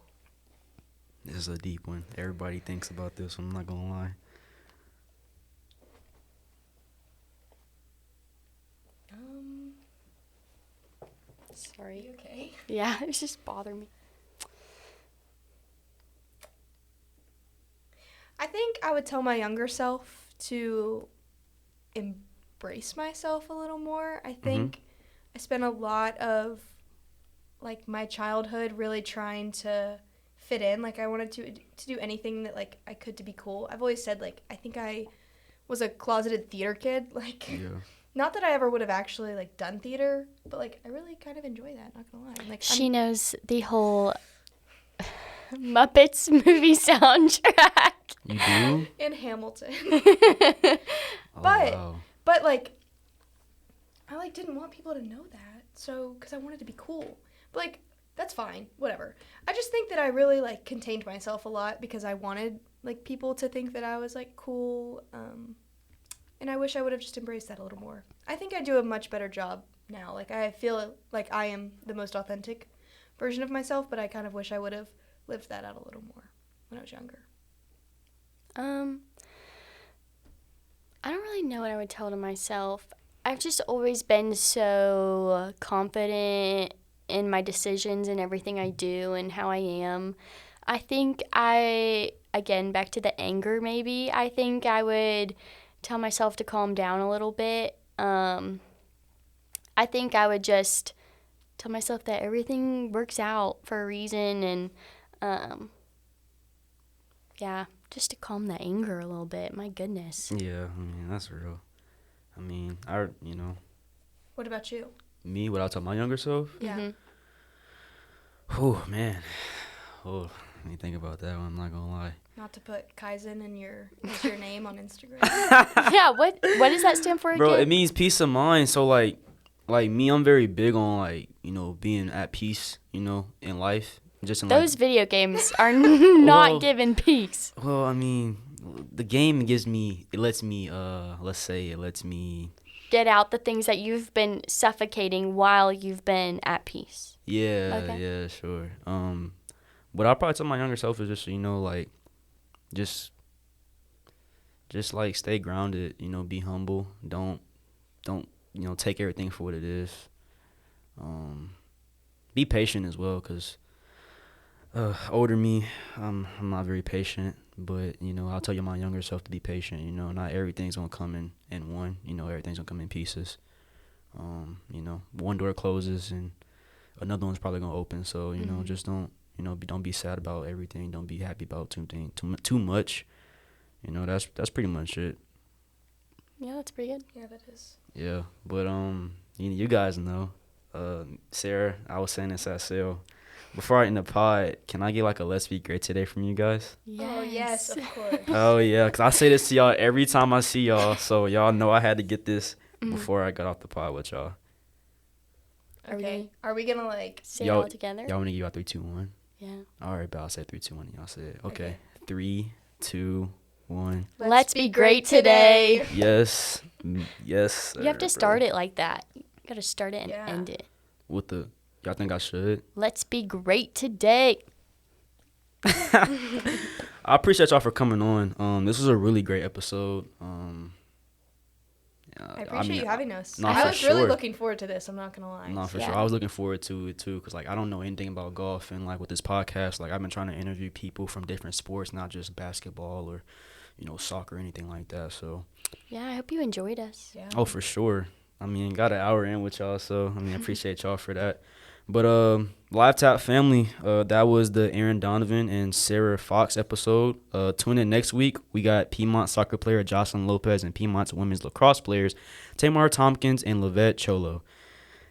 This is a deep one. Everybody thinks about this. I'm not gonna lie. Sorry. Okay. Yeah, it's just bothering me. I think I would tell my younger self to embrace myself a little more. I think I spent a lot of like my childhood really trying to fit in. Like I wanted to do anything that like I could to be cool. I've always said like I think I was a closeted theater kid. Like Yeah. not that I ever would have actually like done theater, but like I really kind of enjoy that, not gonna lie. Like She knows the whole Muppets movie soundtrack. You do? in Hamilton. Oh, But- wow. But like I like didn't want people to know that. So cuz I wanted to be cool. But like that's fine. Whatever. I just think that I really like contained myself a lot because I wanted like people to think that I was like cool and I wish I would have just embraced that a little more. I think I do a much better job now. Like I feel like I am the most authentic version of myself, but I kind of wish I would have lived that out a little more when I was younger. I don't really know what I would tell to myself. I've just always been so confident in my decisions and everything I do and how I am. I think again, back to the anger maybe, I think I would tell myself to calm down a little bit. I think I would just tell myself that everything works out for a reason and, yeah, just to calm the anger a little bit. My goodness. Yeah, I mean, that's real. I mean, What about you? me, what I'll tell my younger self? Yeah. Mm-hmm. Oh, man. Oh, let me think about that one. I'm not gonna lie. Not to put Kaizen in your name on Instagram. Yeah, what does that stand for again? Bro, it means peace of mind. So, like me, I'm very big on, like, you know, being at peace, you know, in life. Just in, Those video games are not Well- giving peace. Well, I mean, the game lets me Get out the things that you've been suffocating while you've been at peace. Yeah, Okay. yeah, sure. What I'll probably tell my younger self is just, you know, like, just like stay grounded, you know, be humble. Don't, you know, take everything for what it is. Be patient as well, because older me, I'm not very patient, but, you know, I'll tell you my younger self to be patient, you know, not everything's going to come in one, you know, everything's going to come in pieces. You know, one door closes and another one's probably going to open, so, you know, just don't, you know, don't be sad about everything, don't be happy about too much, you know, that's pretty much it. Yeah, that's pretty good. Yeah, that is. Yeah, but, you guys know, Sarah, I was saying this at sale. Before I end the pod, can I get like a let's be great today from you guys? Oh, yes, of course. Oh yeah, cause I say this to y'all every time I see y'all, so y'all know I had to get this before I got off the pod with y'all. Okay. Are we gonna like say it all together? Y'all want to give y'all 3, 2, 1? Yeah. All right, but I'll say 3, 2, 1. Y'all say it. Okay. 3, 2, 1. Let's be great today. Yes. Yes. Sir, You have to start it like that. You gotta start it and end it. With the y'all think I should? Let's be great today. I appreciate y'all for coming on. This was a really great episode. I appreciate you having us. No, I was for really sure. looking forward to this. I'm not gonna lie. No, for sure. I was looking forward to it too, cause like I don't know anything about golf, and like with this podcast, like I've been trying to interview people from different sports, not just basketball or, soccer or anything like that. So. Yeah, I hope you enjoyed us. Yeah. Oh, for sure. I mean, got an hour in with y'all, so I mean, appreciate y'all for that. But Live Tap family, that was the Erin Donovan and Sarah Fox episode. Tune in next week. We got Piedmont soccer player Jocelyn Lopez and Piedmont's women's lacrosse players Tamar Tompkins and Lavette Cholo.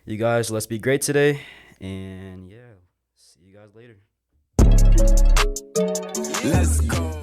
You guys, let's be great today, and yeah, see you guys later. Let's go.